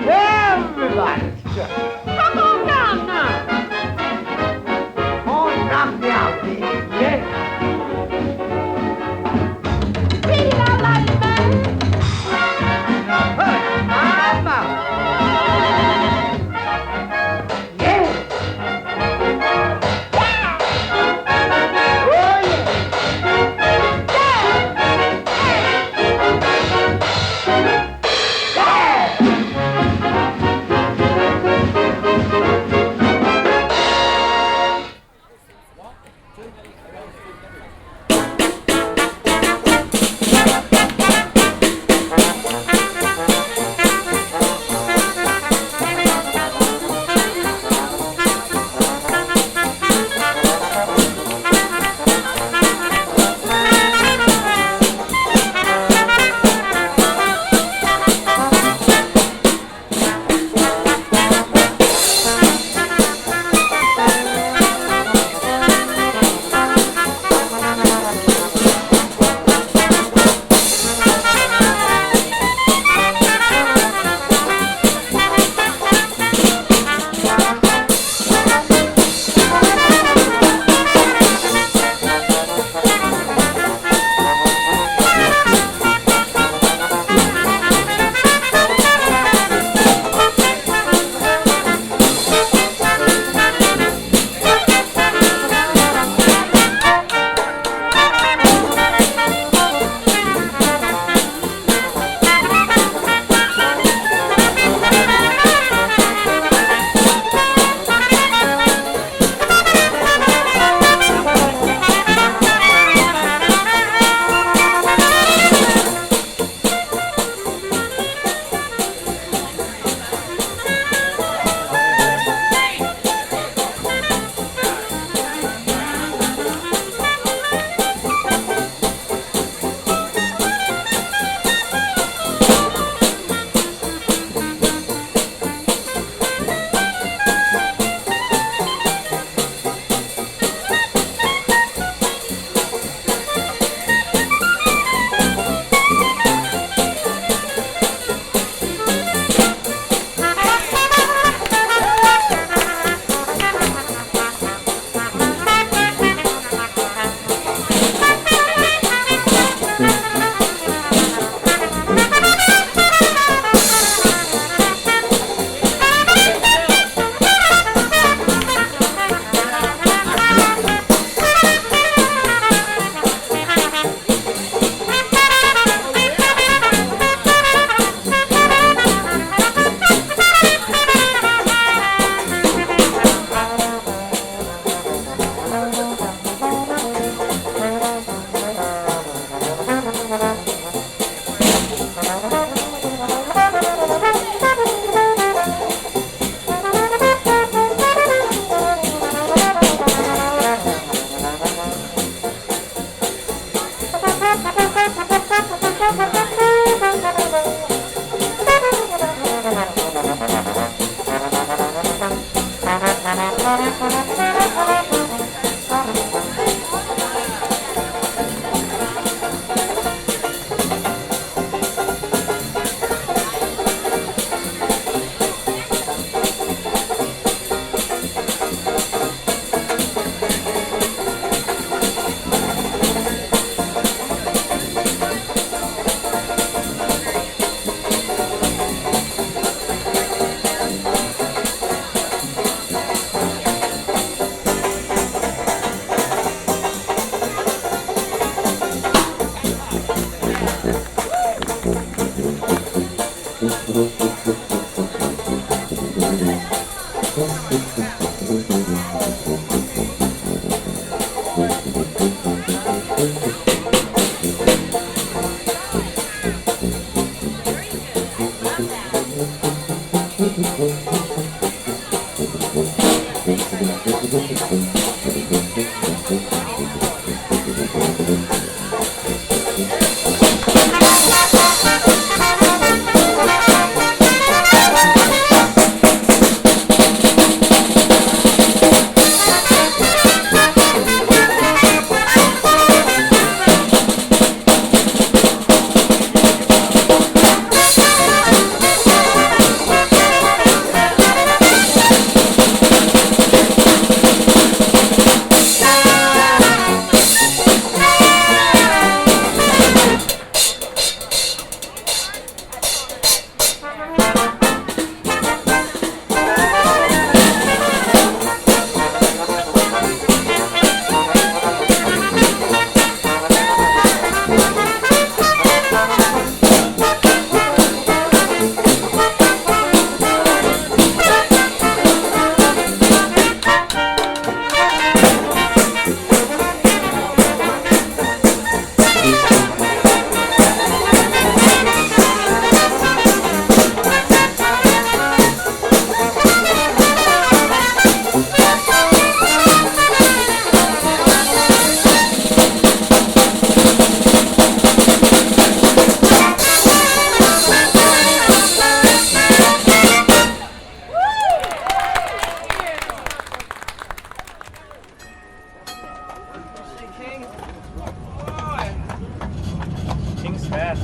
Everybody's there. Come on down now. Oh, knock me out, baby. Yeah. Beat it out like it, man. Now, hush, my mouth. Yeah. Oh, yeah.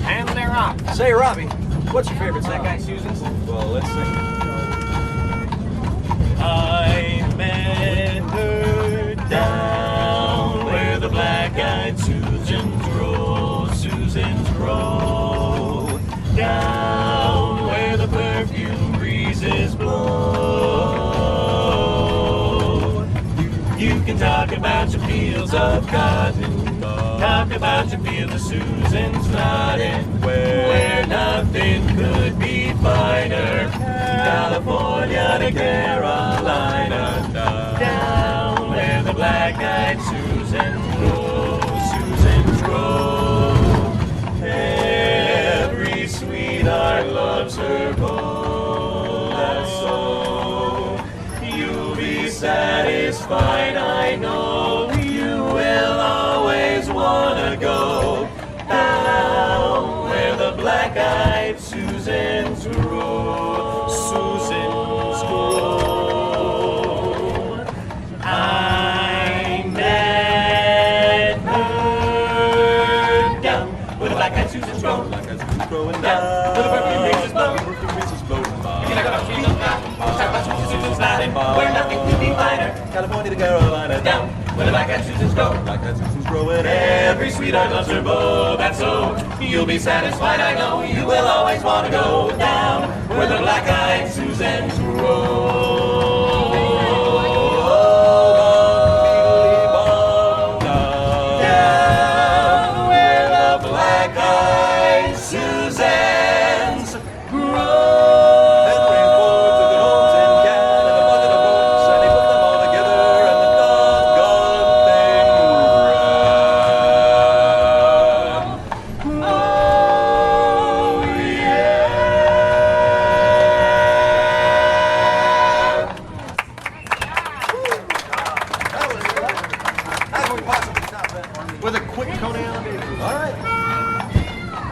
And they're off. Say, Robbie, what's your favorite song? That guy Susan's? Well, let's see. I met her down where the black-eyed Susans grow, Susans grow, down where the perfume breezes blow. You can talk about your fields of cotton, talk about your field of Susans nodding, where nothing could be finer. California to Carolina, down where the black-eyed Susans grow, Susans grow. Every sweetheart loves her cold soul. You'll be satisfied, I know. You will always wanna go down where the black-eyed Susans grow, Susans grow. I met her down where the black-eyed Susans grow, black-eyed Susans growing down where the perfume breezes blow, perfume breezes blow. Susans nodding, where nothing could be finer. California to Carolina, down where the black-eyed Susans grow, black-eyed Susans grow, and every sweetheart loves her beau. That's so. You'll be satisfied, I know. You will always want to go down where the black-eyed Susans grow. Down where the black-eyed Susans grow. With a quick Coney Island. All right.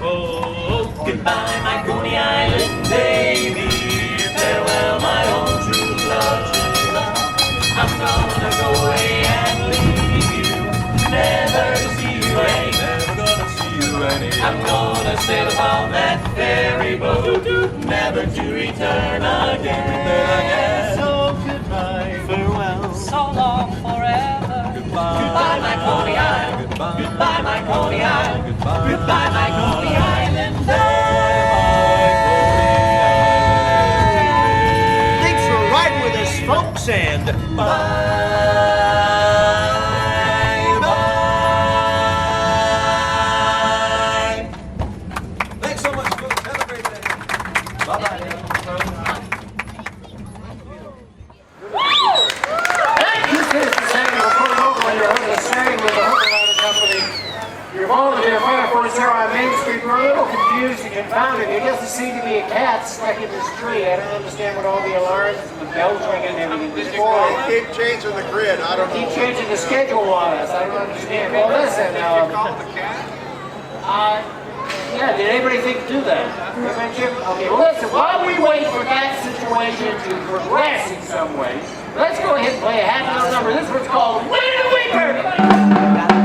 Oh, goodbye, my Coney Island baby. Farewell, my own true love, true love. I'm gonna go away and leave you, never to see you again. Never gonna see you again. I'm gonna sail upon that ferry boat, never to return again. So goodbye, farewell, so long, forever. Goodbye, my Coney Island. Goodbye, my Coney Island. Goodbye, my Coney Island. Thanks for riding with us, folks, and bye-bye. Thanks so much, folks. Have a great day. Bye-bye. He says the same before you over when you're over the same with the Hooker Company. here on Main Street, we're a little confused and confounded. There doesn't seem to be a cat stuck in this tree. I don't understand what all the alarms and the bells ringing and everything is for. They keep changing the grid. I don't know. Keep changing the schedule on us. I don't understand. Well, listen. Yeah, did anybody think to do that? Okay, well, listen, while we wait for that situation to progress in some way, let's go ahead and play a half-hour number. This one's called Winner Winner!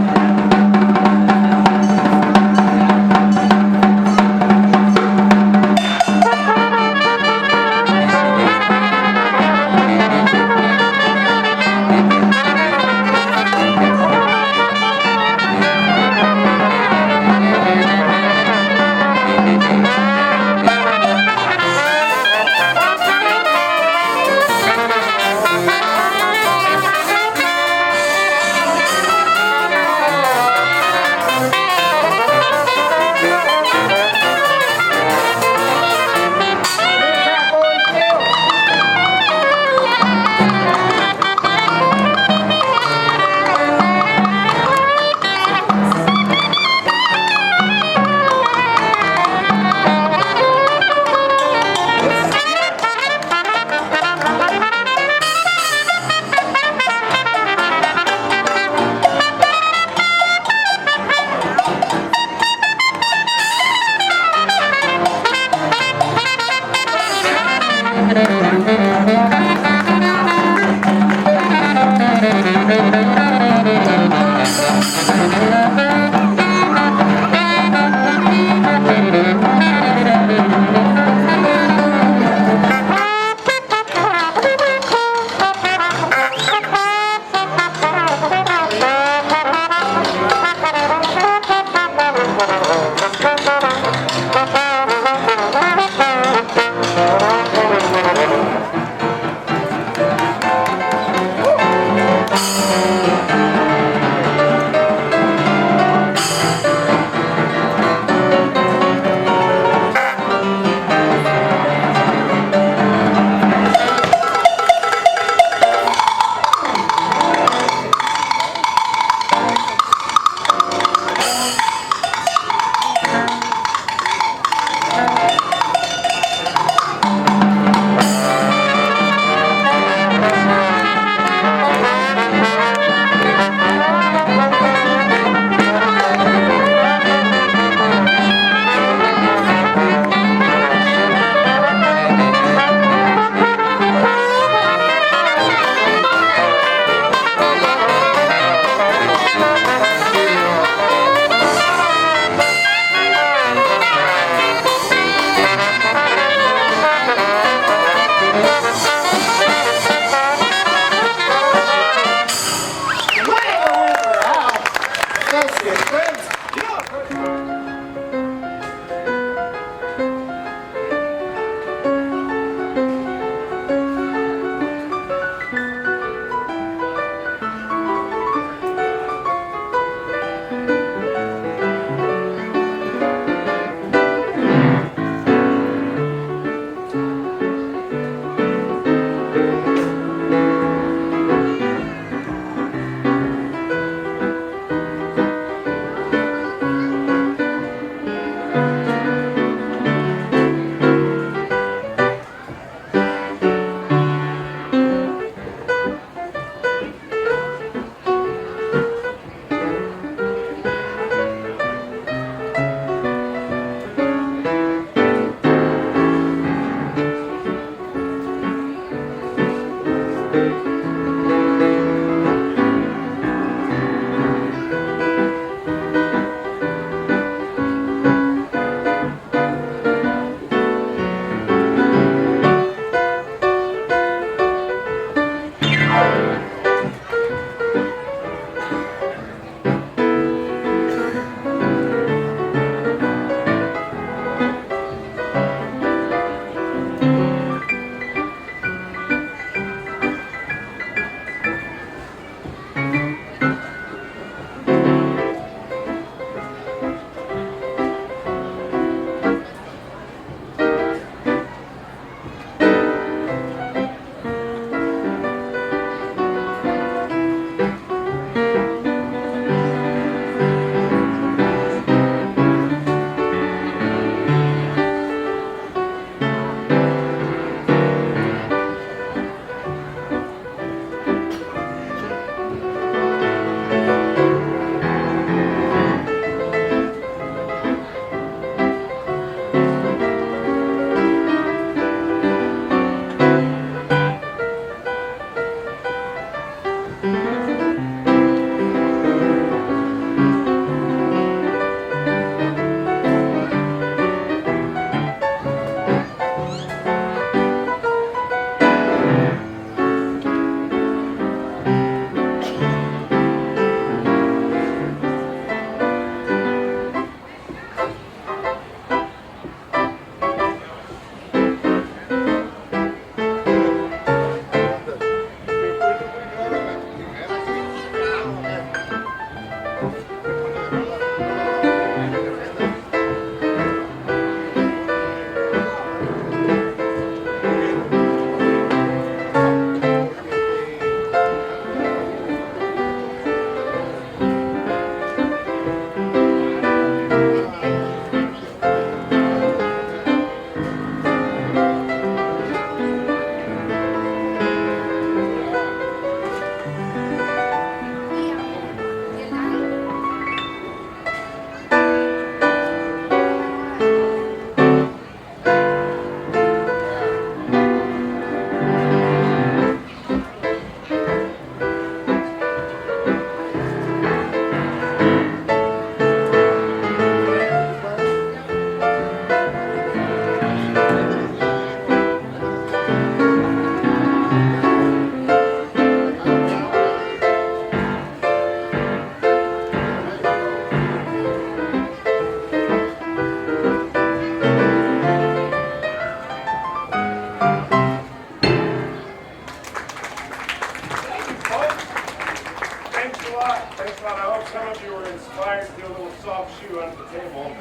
lot. Thanks a lot. I hope some of you were inspired to do a little soft shoe under the table.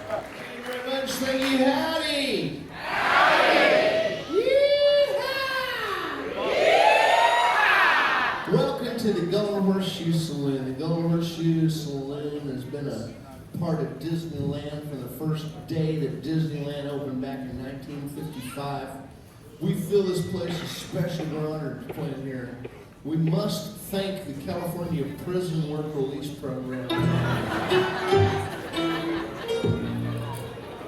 Thank you very much. Thank you. Howdy. Yeehaw! Welcome to the Golden Horseshoe Saloon. The Golden Horseshoe Saloon has been a part of Disneyland from the first day that Disneyland opened back in 1955. We feel this place is special. We're honored to play here. We must thank the California Prison Work Release Program.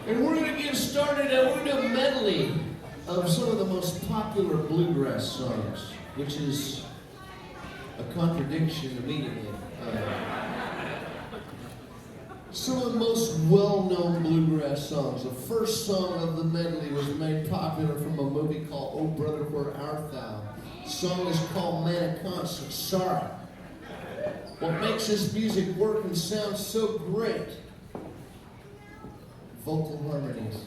And we're going to get started. We're going to do a medley of some of the most popular bluegrass songs, which is a contradiction immediately. Some of the most well-known bluegrass songs. The first song of the medley was made popular from a movie called Oh Brother, Where Art Thou? The song is called Man of Constant Sorrow. What makes this music work and sound so great? Vocal harmonies.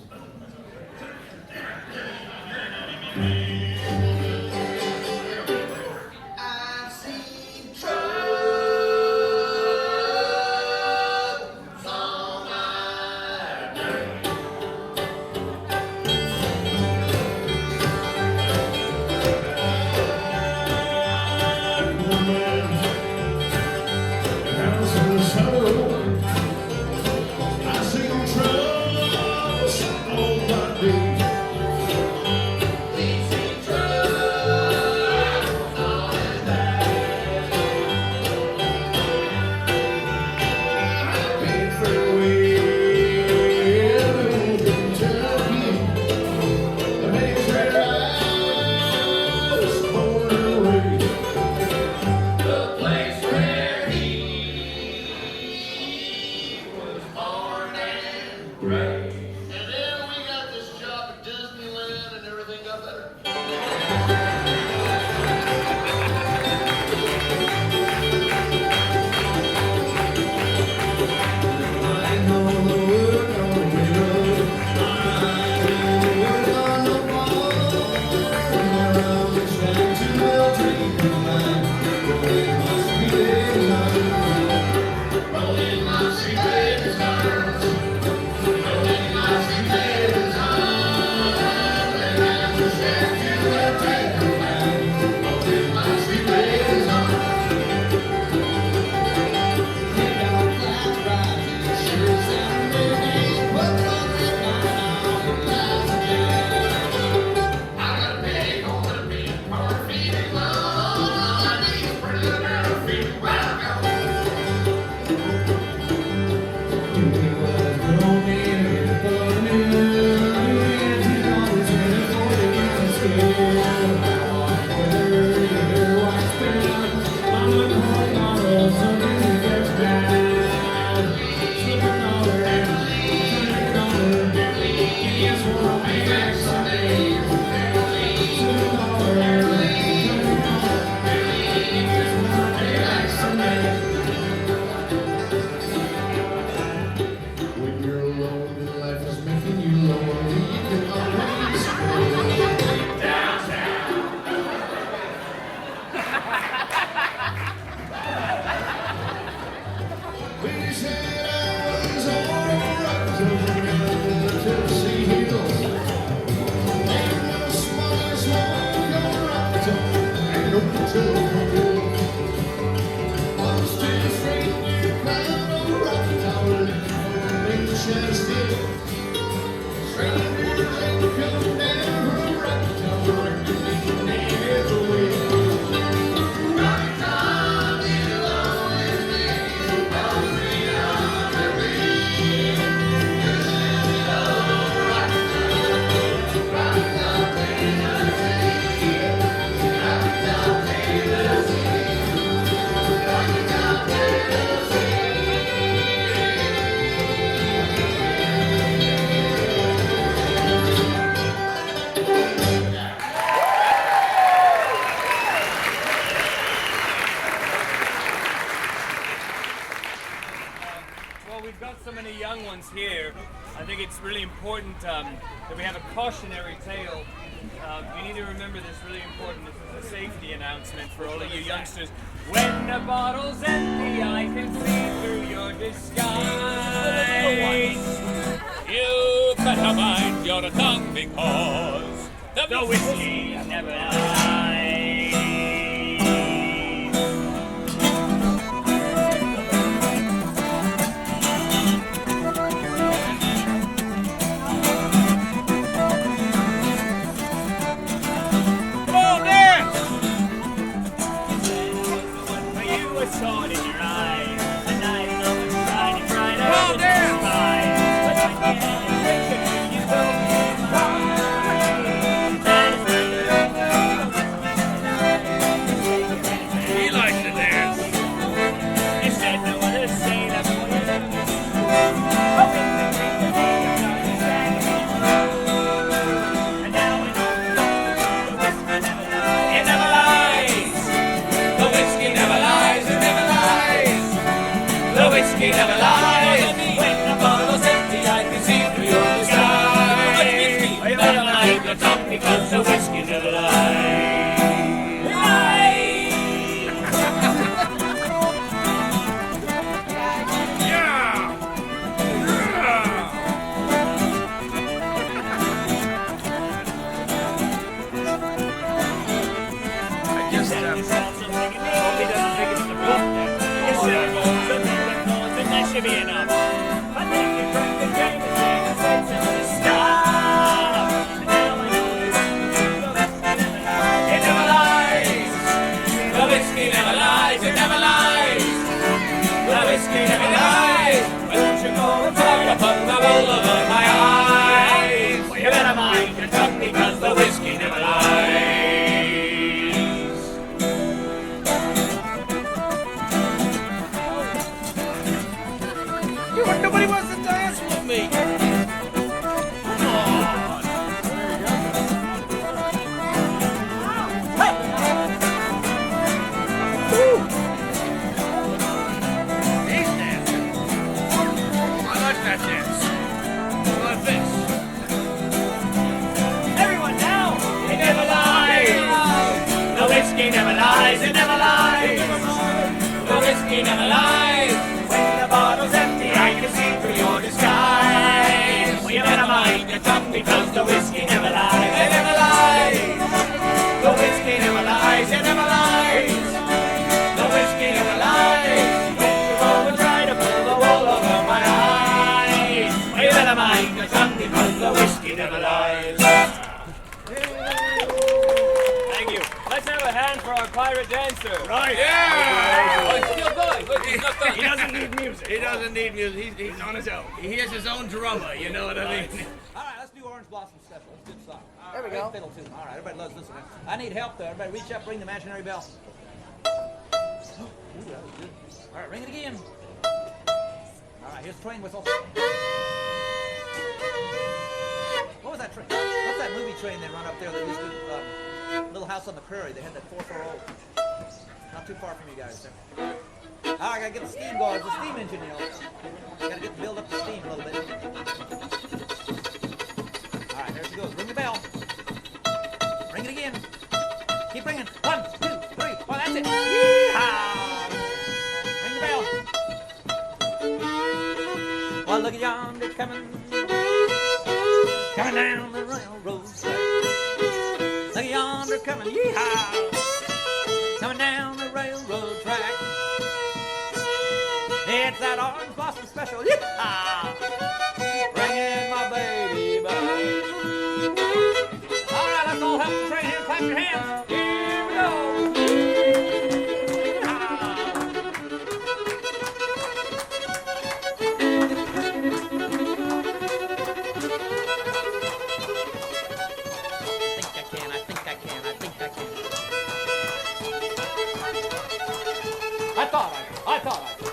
Here, I think it's really important that we have a cautionary tale. You need to remember this, really important. This is a safety announcement for all of you youngsters. When the bottle's empty, I can see through your disguise. You better mind your tongue because the whiskey never lies. Come on, dance! For you, a sword in your eyes, a knife of a shining bright out of the sky. But when you have a drink of you go get he likes to dance. You said no other say that for you. And now we know the whiskey never lies. It never lies. The whiskey never lies. It never lies. The whiskey never lies. When the bottle's empty, I can see through your disguise. You better mind your tongue because the whiskey never lies. Should be enough. I think you drank the game and say the sense of the stop. And now I know It never lies. The whiskey never lies. It never lies. The whiskey never lies. Won't you go and try to put the wool over my eyes? Well, you better mind your tongue because the whiskey never lies. Nobody wants to dance with me. Come on. He's dancing. I like that dance. Like this. Everyone now. It never lies. The whiskey never lies. It never lies. The whiskey never lies. When the bottle's empty, I can see through your disguise. Well, you better mind your tongue because the whiskey never lies. It never lies. The whiskey never lies. It never lies. The whiskey never lies. When you go and try to pull the wool over my eyes. Well, you better mind your tongue because the whiskey never lies. Thank you. Let's have a hand for our pirate dancer. Right. Yeah. Oh, he's still going. Look, he's not done. He doesn't need music. He doesn't need music. He's on his own. He has his own drummer. You know what I mean? All right, let's do Orange Blossom Special. Let's do the song. There we go. Fiddle tune. All right, everybody loves listening. I need help there. Everybody reach up, ring the imaginary bell. Ooh, that was good. All right, ring it again. All right, here's the train whistle. What was that train? What's that movie train they run up there that used to, Little House on the Prairie? They had that 440. Not too far from you guys there. All right, I gotta get the steam going. It's the steam engine, you know. Gotta build up the steam a little bit. All right, there she goes. Ring the bell. Ring it again. Keep ringing. 1, 2, 3. Oh, that's it. Yeehaw! Ring the bell. Well, look at yonder coming down the railroad track. Look at yonder coming, yeehaw! Coming down the railroad track. It's that Orange Blossom Special, yeehaw! Bringing my baby back. All right, let's all help the train here. Clap your hands. Here we go.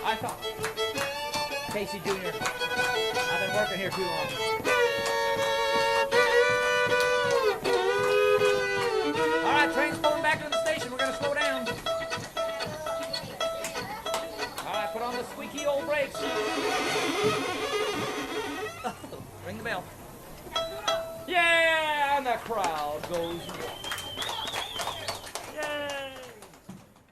I thought. Casey Jr., I've been working here too long. All right, train's pulling back into the station. We're going to slow down. All right, put on the squeaky old brakes. Ring the bell. Yeah, and the crowd goes wild. Yay!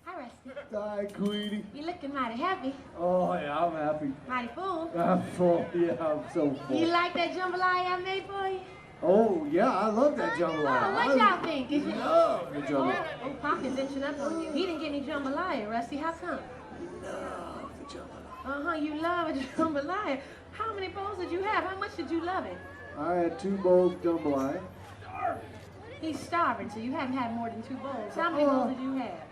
Hi, Rusty. Hi, Queenie. You looking mighty happy. Oh, yeah, I'm happy. Mighty full. I'm full. Yeah, I'm so full. You like that jambalaya I made for you? Oh, yeah, I love that jambalaya. Oh, what y'all think? Is it? Love the jambalaya. Oh, Pop is inching up on you. He didn't get any jambalaya, Rusty. How come? Love the jambalaya. Uh-huh, you love a jambalaya. How many bowls did you have? How much did you love it? I had 2 bowls of jambalaya. He's starving, so you haven't had more than 2 bowls. How many bowls did you have?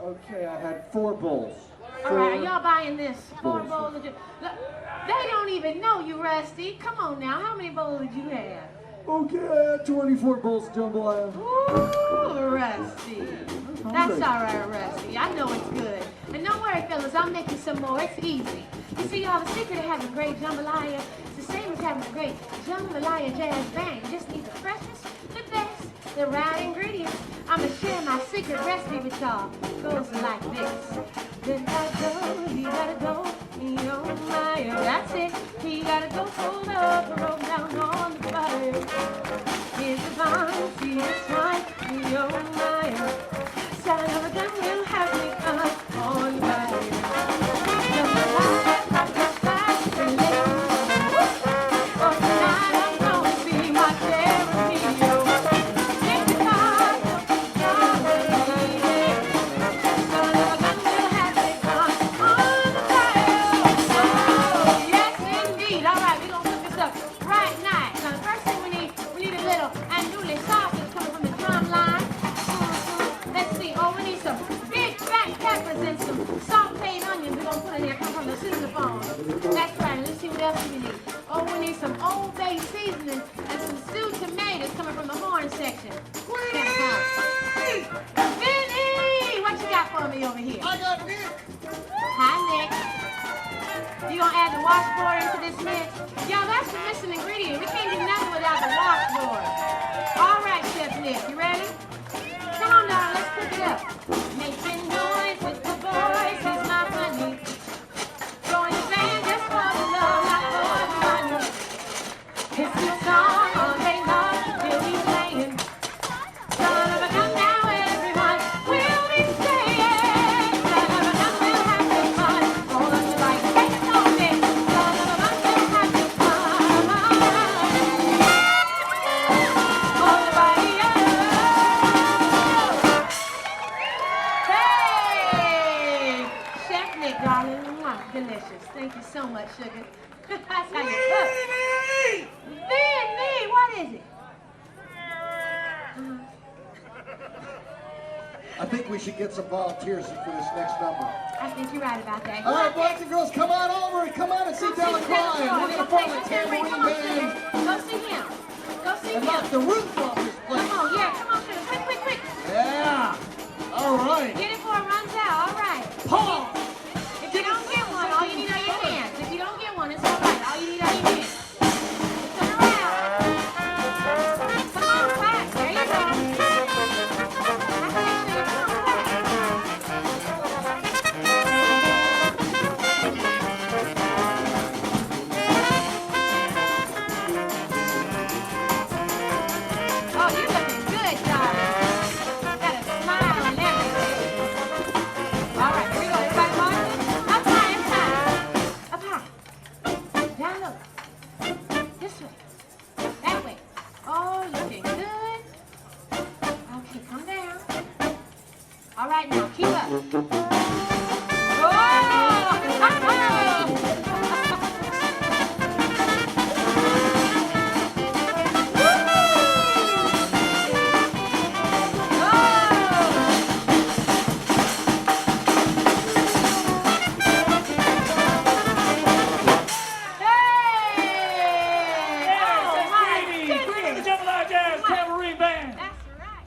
Okay, I had 4 bowls. All right, are y'all buying this? 4 bowls of Look, they don't even know you, Rusty. Come on now, how many bowls did you have? Okay, I had 24 bowls of jambalaya. Ooh, Rusty. That's all right, Rusty. I know it's good. And don't worry, fellas, I'll make you some more. It's easy. You see, y'all, the secret of having great jambalaya is the same as having a great jambalaya jazz band. You just need the freshest, the best, the right ingredients. I'm going to share my secret recipe with y'all. It goes like this. Then I go, you gotta go, oh my, that's it. You gotta go pull up, roll down on the fire. Here's the vine, see the swine, oh my, son of a gun will have me on fire. Oh, tonight I'm gonna be my cherry. Take the car, and some sauteed onions we're going to put in there, come from the sousaphone. That's right, and let's see what else we need. Oh, we need some Old Bay seasoning and some stewed tomatoes coming from the horn section. Vinny! What you got for me over here? I got Nick. Hi, Nick. You gonna add the washboard into this mix? Y'all, that's the missing ingredient. We can't do nothing without the washboard. All right, Chef Nick, you ready? Come on, darling, let's cook it up. Making noise with the boys is my honey. Throwing the band just for the love, not for the money. It's the song all day long till we playing. Son of a gun now, everyone will be saying. Son of a gun will have the fun. All of the lights, take it on it. Son of a gun will have the fun. All the body, Hey! Chef Nick, darling. Mwah, delicious. Thank you so much, sugar. That's how you cook. Vinny, what is it? I think we should get some volunteers for this next number. I think you're right about that. All right, boys and girls, come on over and come on and see Delacroix. And we're going to form a tambourine band. Go see him. Go see And him. knock the roof off this place. Come on, yeah, come on, sugar. Quick, quick, quick. Yeah. All right. Get it before it runs out. All right. Paul. If you don't get one, all you need are your hands. If you don't get one, it's all right. All you need are your hands. Turn around. Come on, clap. There you go. Oh, you're looking good, darling. Got a smile and everything. All right, here we go. Everybody march. Up high, up high. Up high. Down low. This way. That way. Oh, looking good. Okay, come down. All right, now keep up. Oh! Bring the Jambalaya Jazz Tambourine Band. That's right.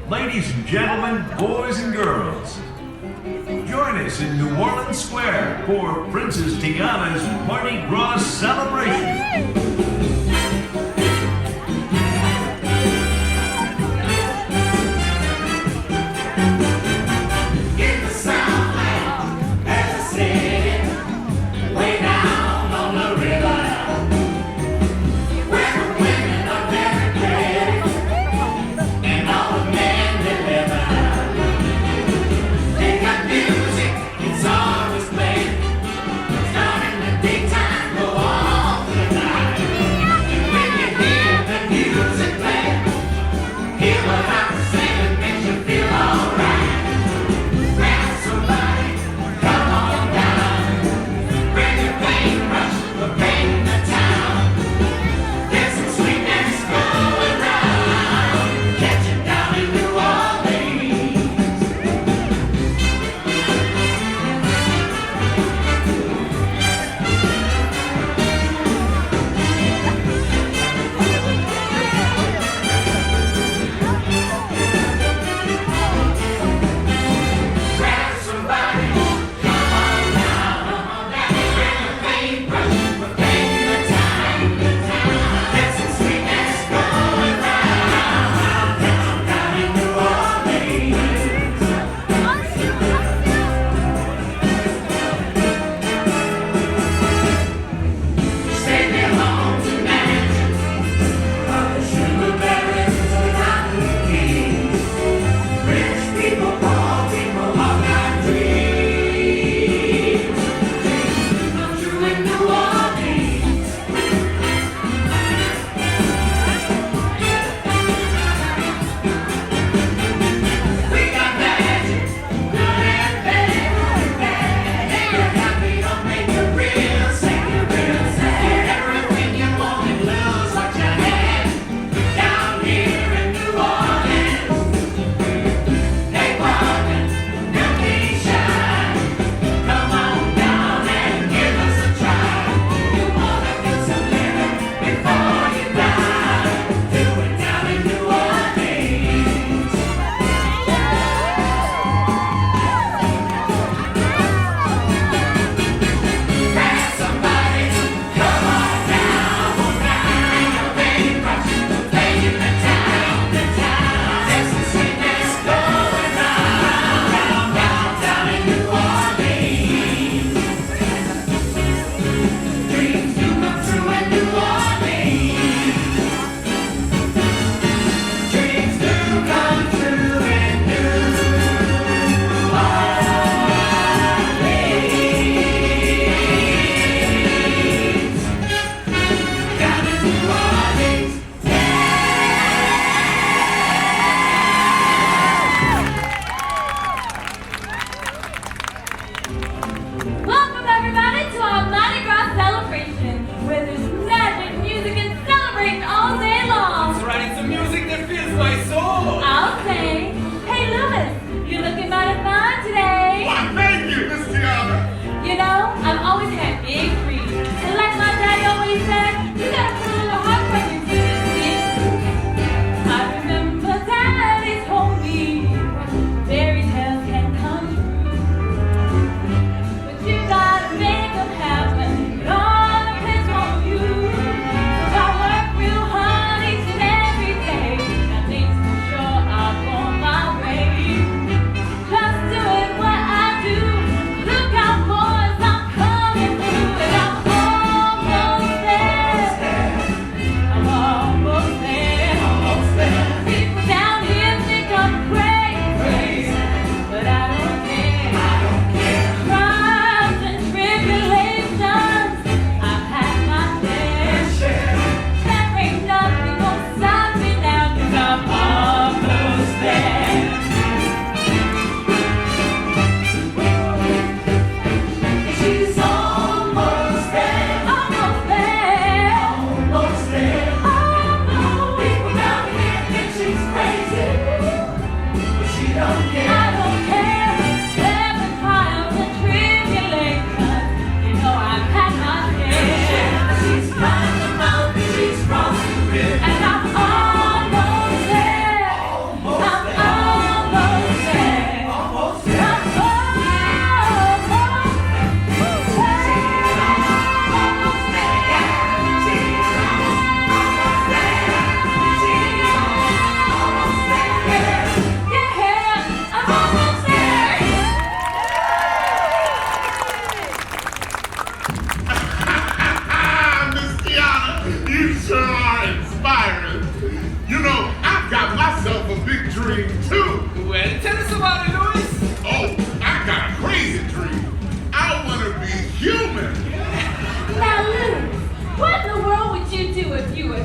Ladies and gentlemen, boys and girls, join us in New Orleans Square for Princess Tiana's Mardi Gras celebration. It's always played. Starting the daytime, go on.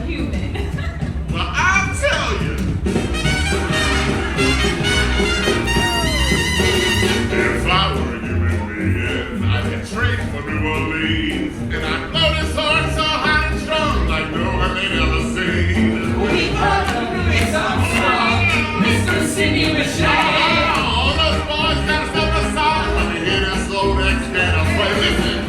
human. Well, I'll tell you. If I were a human being, I'd get straight for New Orleans, and I'd blow this horn so hot and strong like no one they'd ever seen. We are the Rudy's Armstrong, Mr. Sidney Bechet. All those boys gotta step aside when they hear this old next band of play. Listen.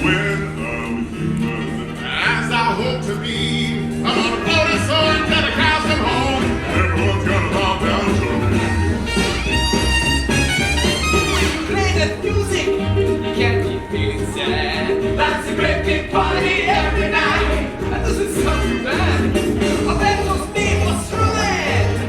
When I'm human, as I hope to be, I'm gonna blow this horn till the cows come home. Everyone's gonna bow down to me. Play the music, you can't keep feeling sad. That's a great big party every night. That doesn't sound too bad. I bet those people truly.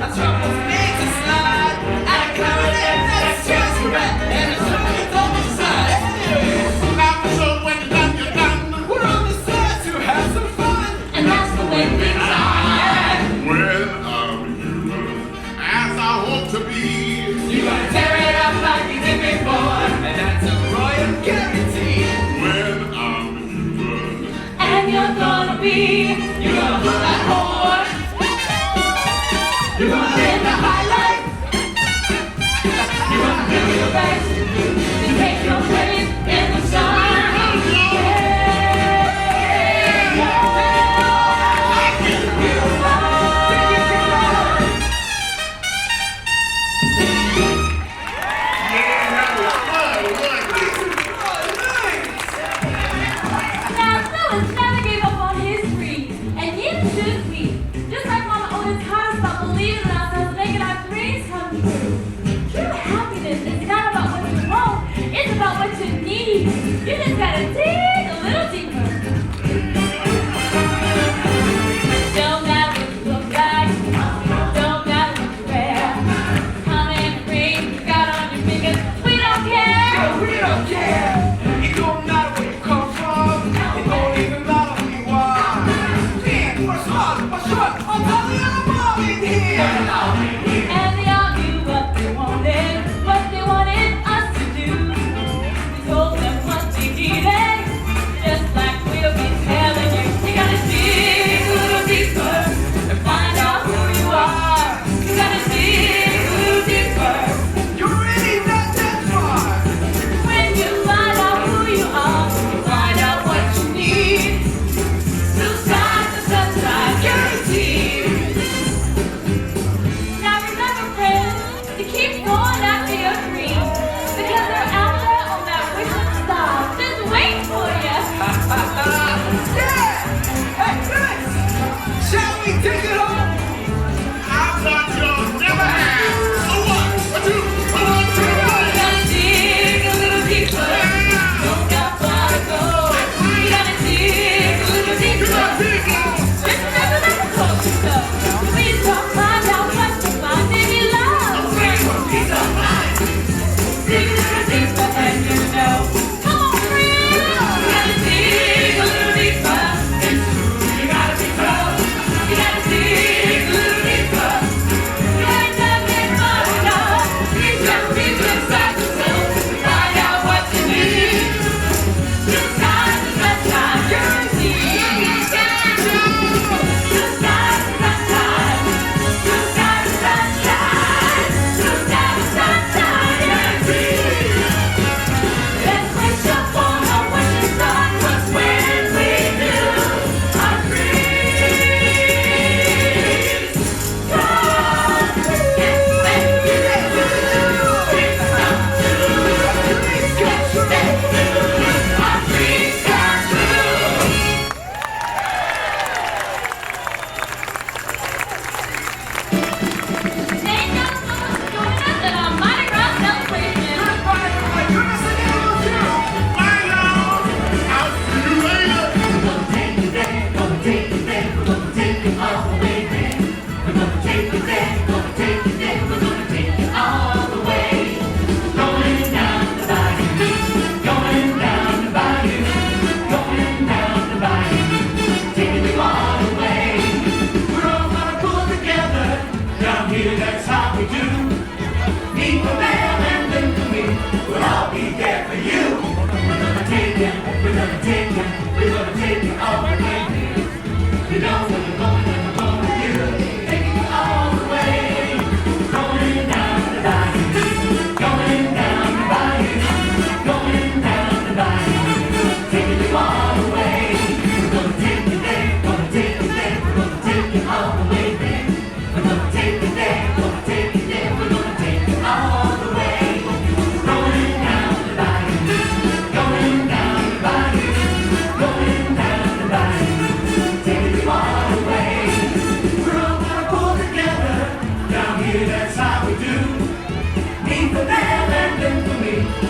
I drop those names and slide. And I clarinet, that's just correct. And I show you on the side. Anyways, now for sure when you're done, you're done. We're on the side to have some fun. And that's the way things are. When I'm human, as I hope to be, You're gonna tear it up like you did before. And that's a royal guarantee. when I'm human, And you're gonna be, You're gonna put that horn. you're gonna live the high life. You're gonna do your best to take your place in the sun. Now, Louis never gave up on his dreams, and neither should we. Just like Mama Otis taught us about believing in ourselves and making our dreams come true. True happiness is not about what you want, it's about what you need. You just gotta dig a little deeper. Don't matter what you look like, don't matter what you wear. How many rings you got on your fingers, we don't care. No, we don't care. It don't matter where you come from. It don't even matter who you are. Big or small or short, or probably on a ball in here. And they all knew what they wanted us to do. We told them what they needed,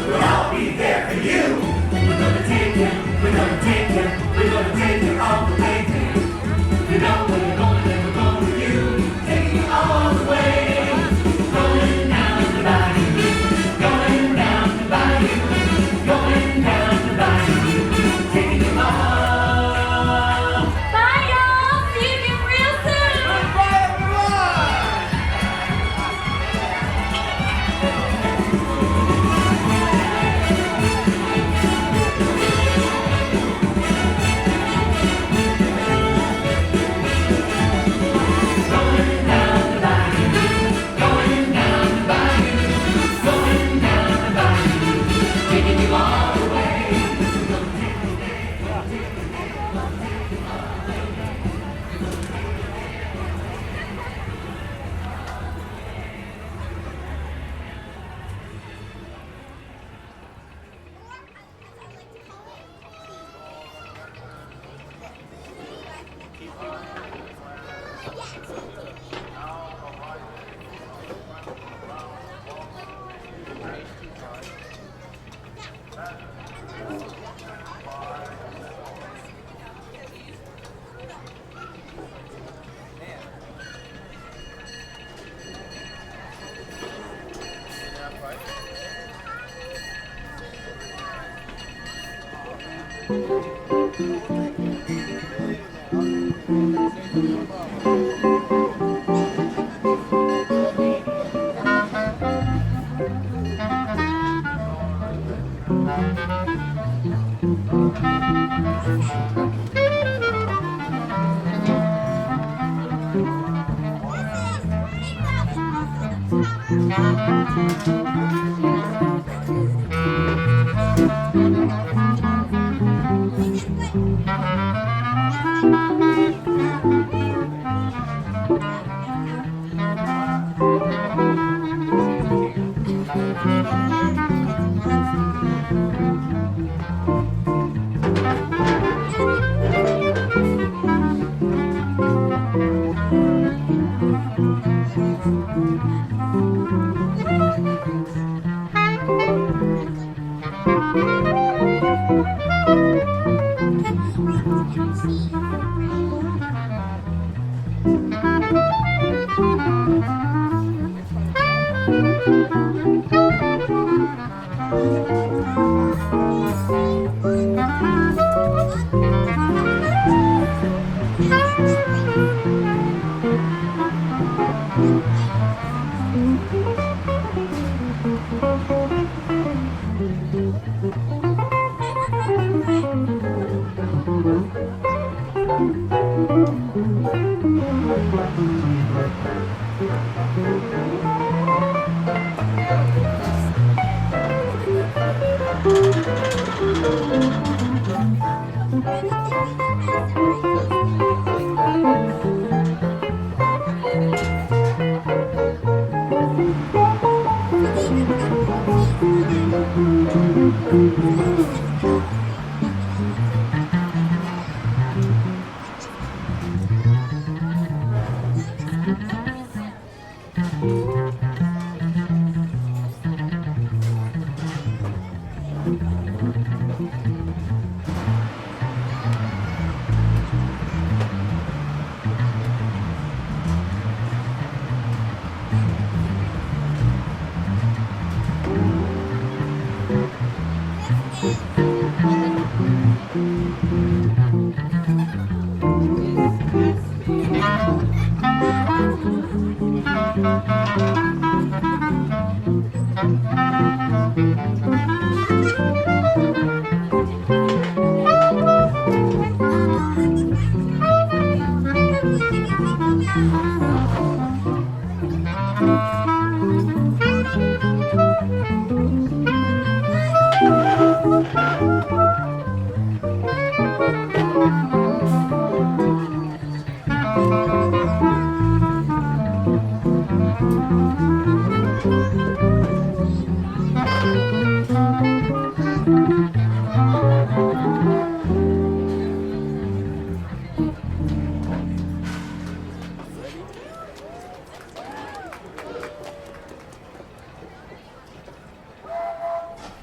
We'll all be there for you. We're gonna take you, we're gonna take you, we're gonna take you all the way there. You know we're gonna never go with you, take you all the way. Going down the bayou, going down the bayou, going down the bayou, taking you all. Bye, y'all. See you again real soon. Goodbye, everyone.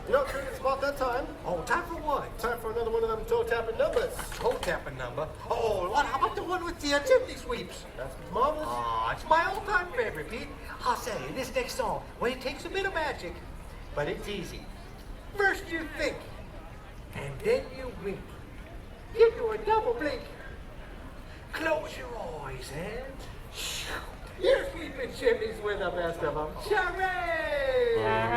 You know, Kurt, it's about that time. Oh, time for what? Time for another one of them toe-tapping numbers. Toe-tapping number? Oh, how about the one with the chimney sweeps? That's marvelous. Ah, it's my all-time favorite, Pete. I'll say, this next song, well, it takes a bit of magic, but it's easy. First you think, and then you wink. You do a double blink. Close your eyes and... You're sweeping chimneys with the best of them. Charade!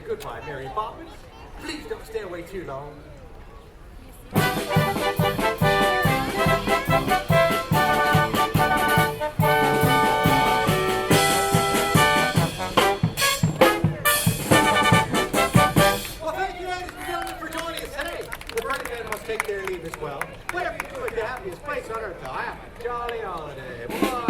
Goodbye, Mary Poppins. Please don't stay away too long. Well, thank you, ladies and gentlemen, for joining us today. The party band must take their leave as well. Whatever you do at the happiest place on earth, have a jolly holiday. Bye.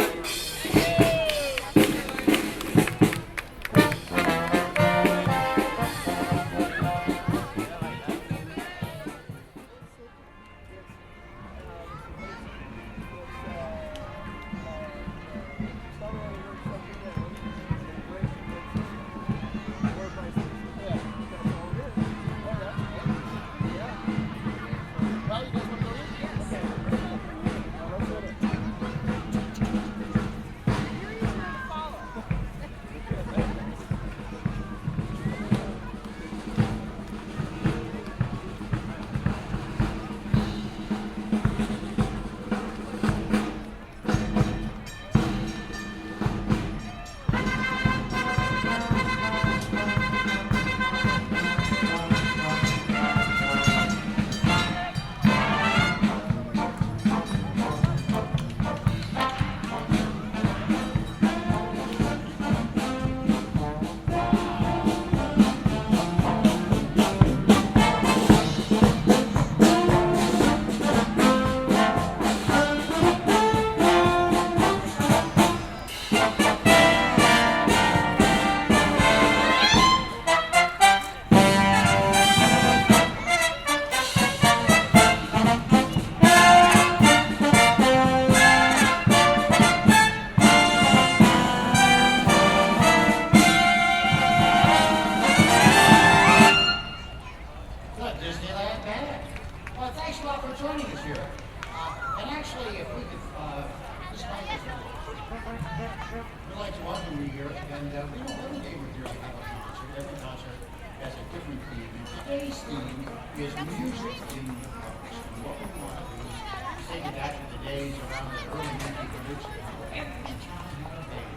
We'd like to welcome you here, and we don't every day we're here to have a concert. Every concert has a different theme. And today's theme is music in the parks. And what we want to do is take it back to the days around the early 1900s. Every town had a band.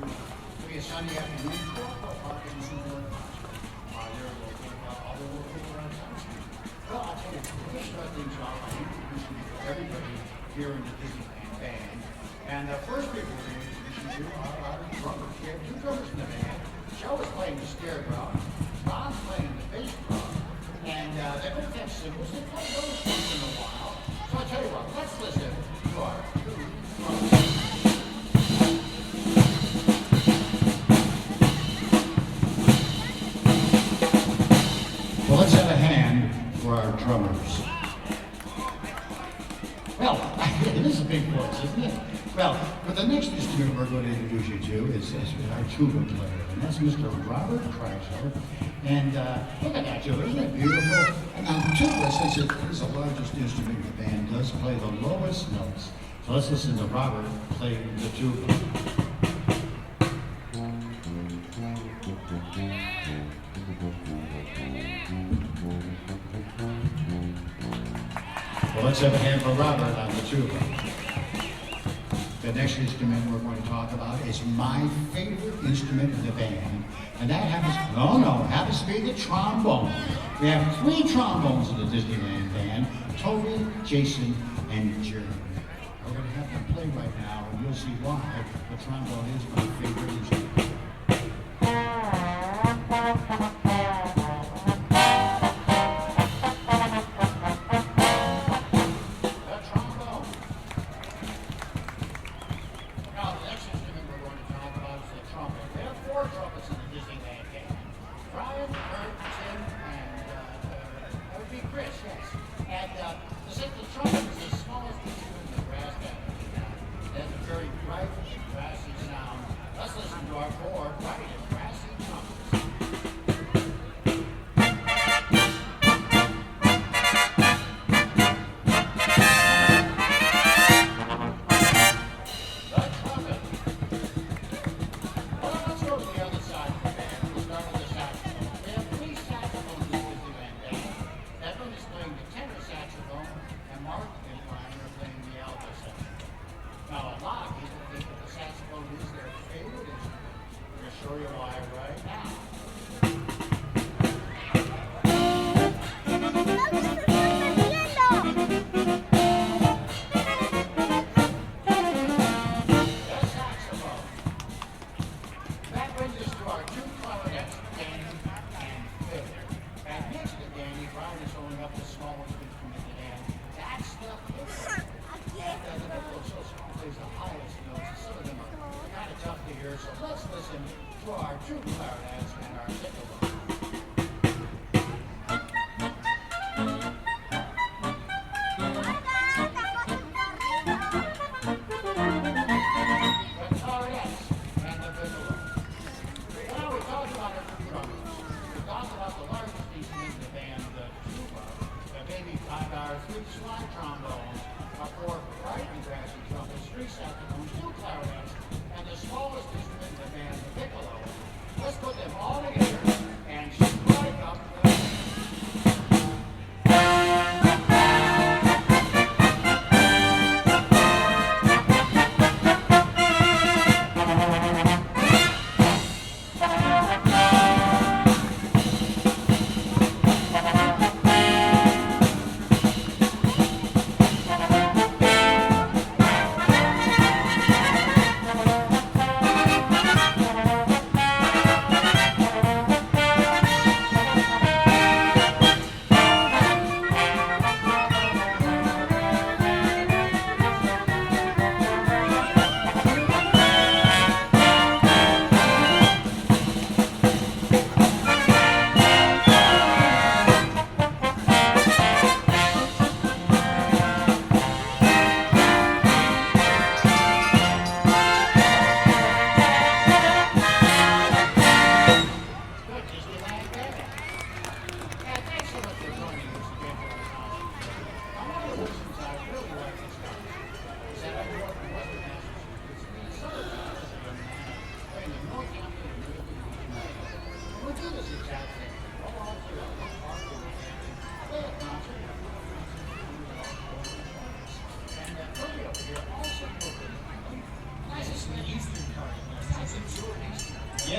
It'll be a Sunday afternoon, 12 o'clock park in New York. They're local, all the local around town. Well, I'll tell you, we'll start things off by introducing you to everybody here in the Disneyland band. And the first people we're going to introduce you to are our drummers. We have two drummers in the band. Joe is playing the snare drum, Ron's playing the bass drum, and they both have cymbals. They play those once in a while. So I'll tell you what, let's listen to our two drummers. Well, let's have a hand for our drummers. Well, it is a big voice, isn't it? Well, but the next instrument we're going to introduce you to is our tuba player, and that's Mr. Robert Chrysler. And look at that tuba, isn't it beautiful? And now, the tuba, since it is the largest instrument the band does, play the lowest notes. So let's listen to Robert play the tuba. Well, let's have a hand for Robert on the tuba. The next instrument we're going to talk about is my favorite instrument in the band, and that happens to be the trombone. We have 3 trombones in the Disneyland band, Toby, Jason, and Jeremy. We're going to have them play right now, and you'll see why the trombone is my favorite instrument.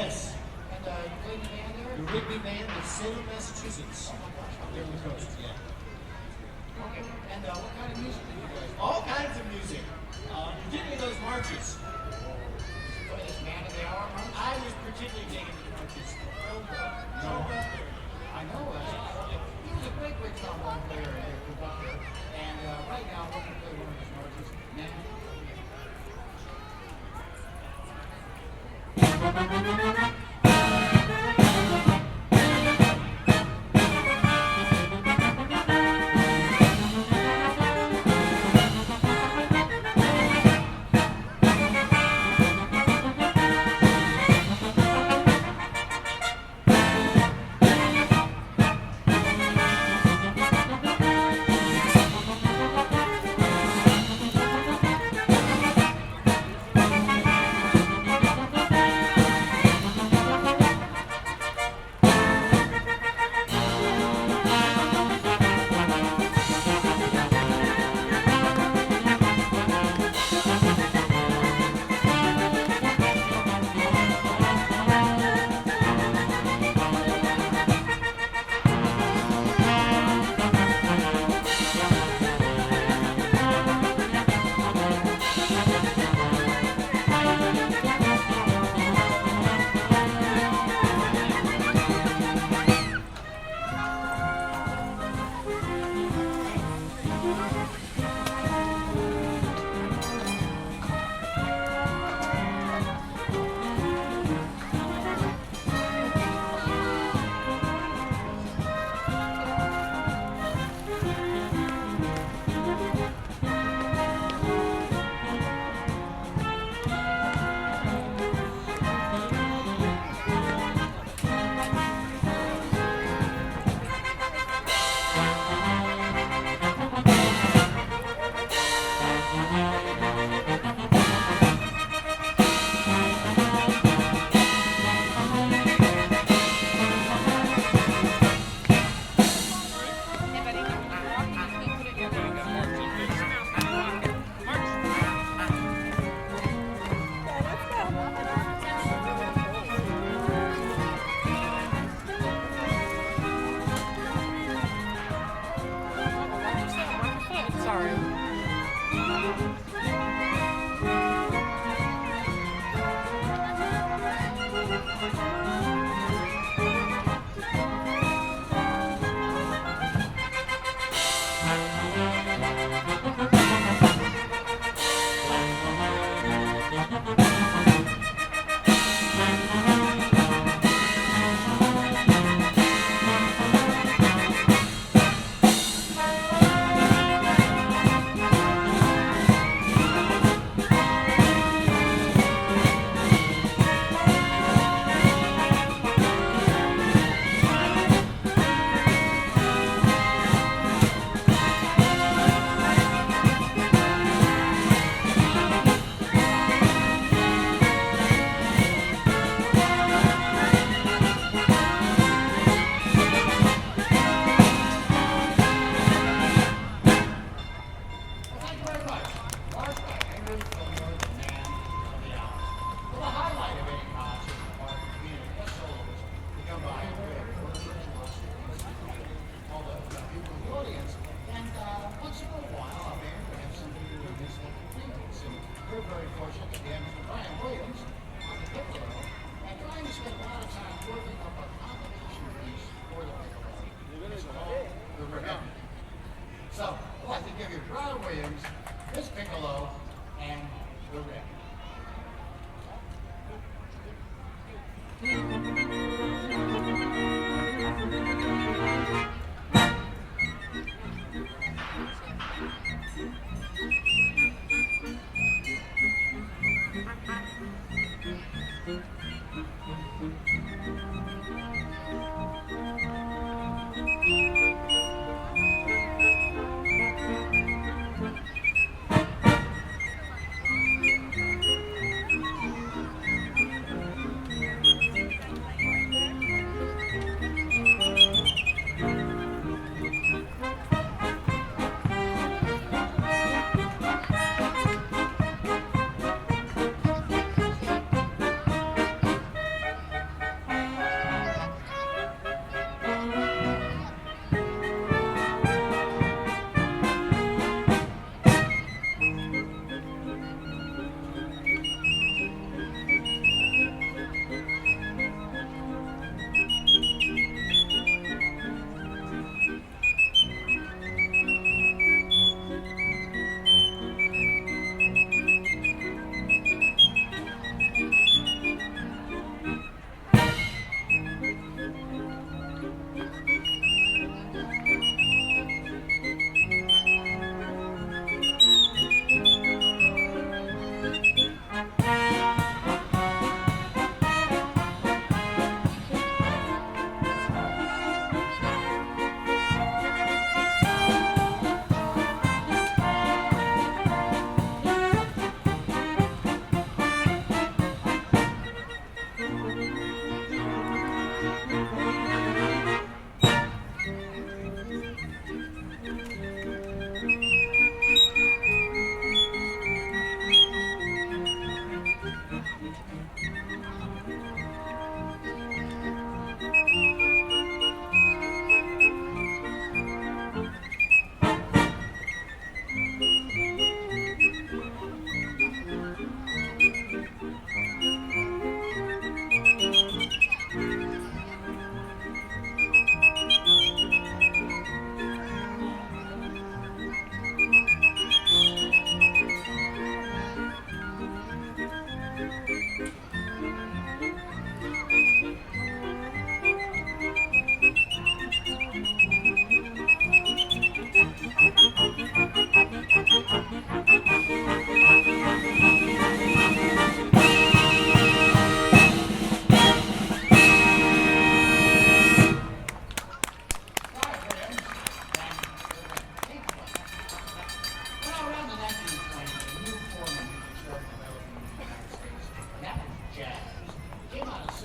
Yes. And you played the band there? The Rigby Band of Salem, Massachusetts. There on the coast, yeah. Okay. And what kind of music did you guys play? All kinds of music. Particularly those marches. Did you play this Man of the Hour march? I was particularly taken to the marches. No. I know. He was a great trombone player and conductor. And right now, we're going to play one of his marches. Man.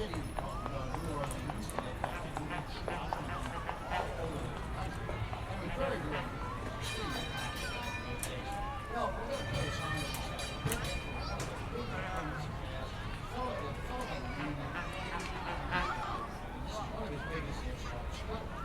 city of New Orleans that we shot all over the country. And it was very good. Well, we're going to play a song that we started. This is one of his biggest hits called Struggle.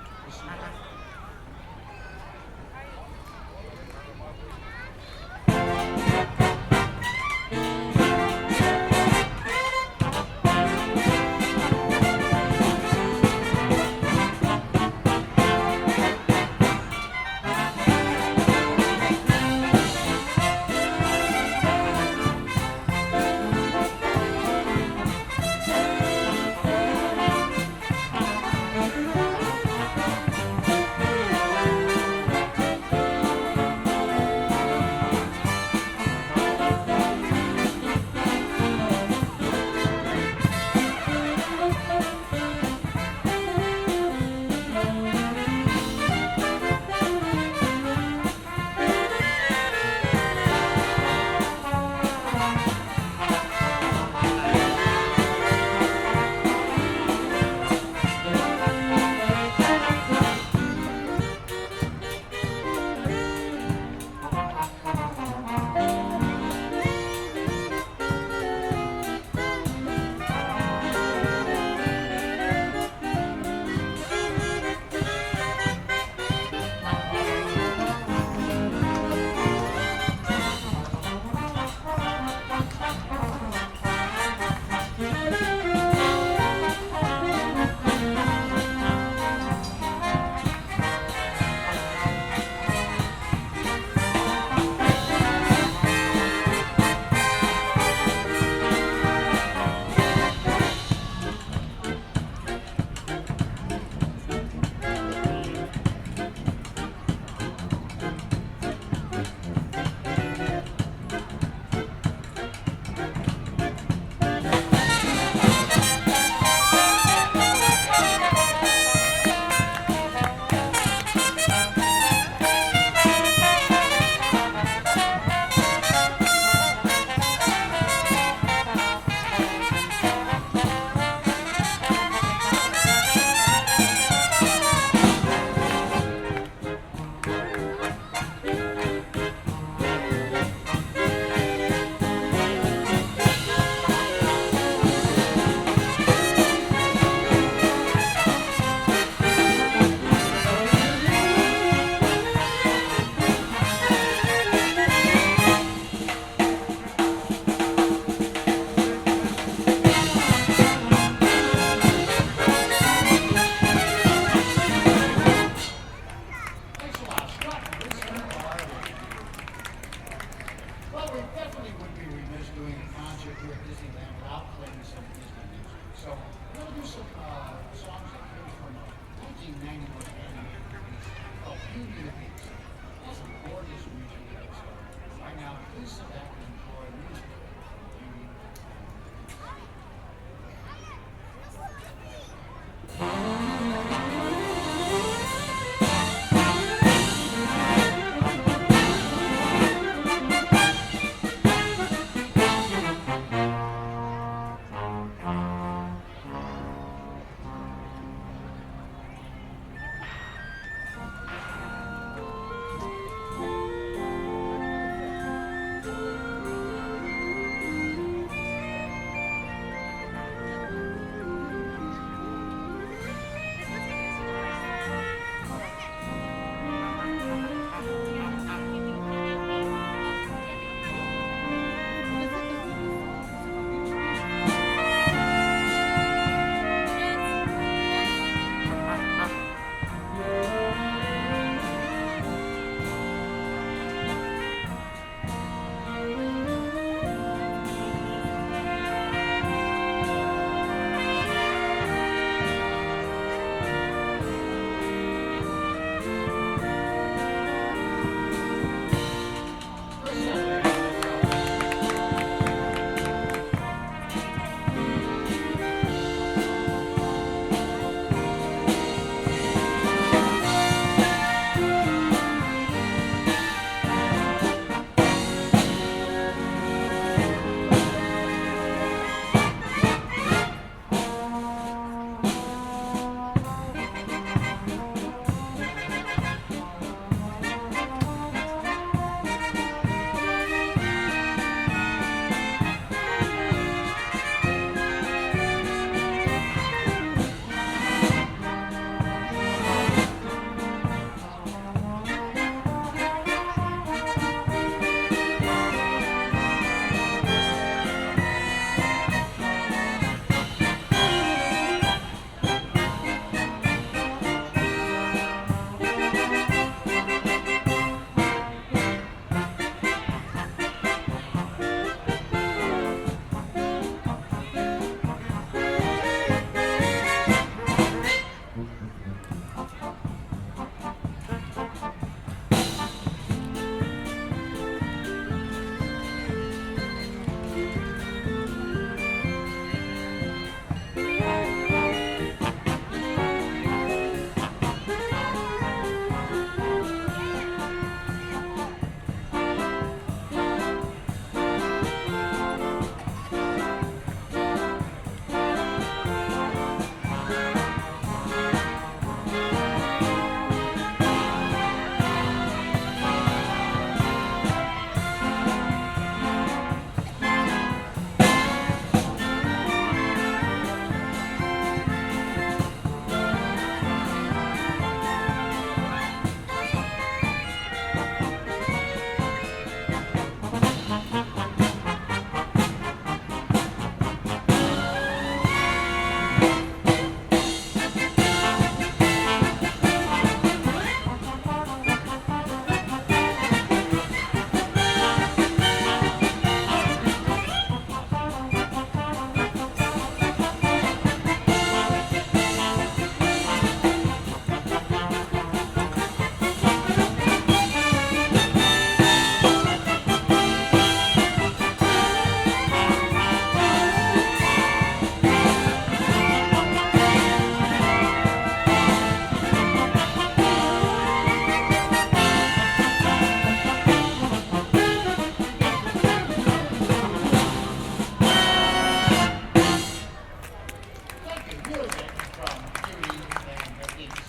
music from Kiddy and the East.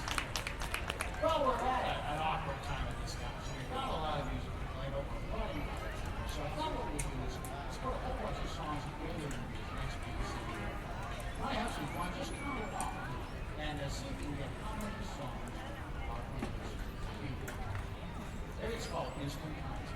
Well, we're at an awkward time at this time, so we've got a lot of music to play, but we're running out of time. So I thought what we do is let's put a whole bunch of songs that we're going to use next week. I have some fun, just count it off, and see if you can get how many songs are in this video. It's called Instant Contact.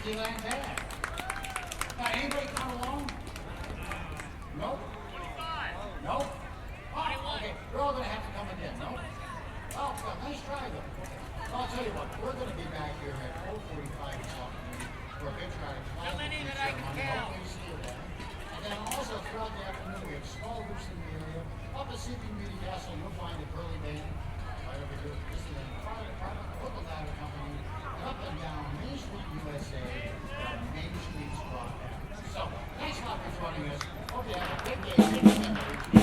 Disneyland band. Now, anybody come along? Nope. Nope. Oh, okay. You're all going to have to come again. Nope. Oh, well, nice try, though. Well, I'll tell you what. We're going to be back here at 4:45 this afternoon for a patriotic flag ceremony. Hopefully see you there. And then also throughout the afternoon, we have small groups in the area. Up at Sleeping Beauty Castle, you'll find a curly band right over here at Disneyland Fire Department, Local Ladder Company, and up and down Main Street, USA, Main Street Squad. So, thanks a lot for joining us. Hope you have a good day.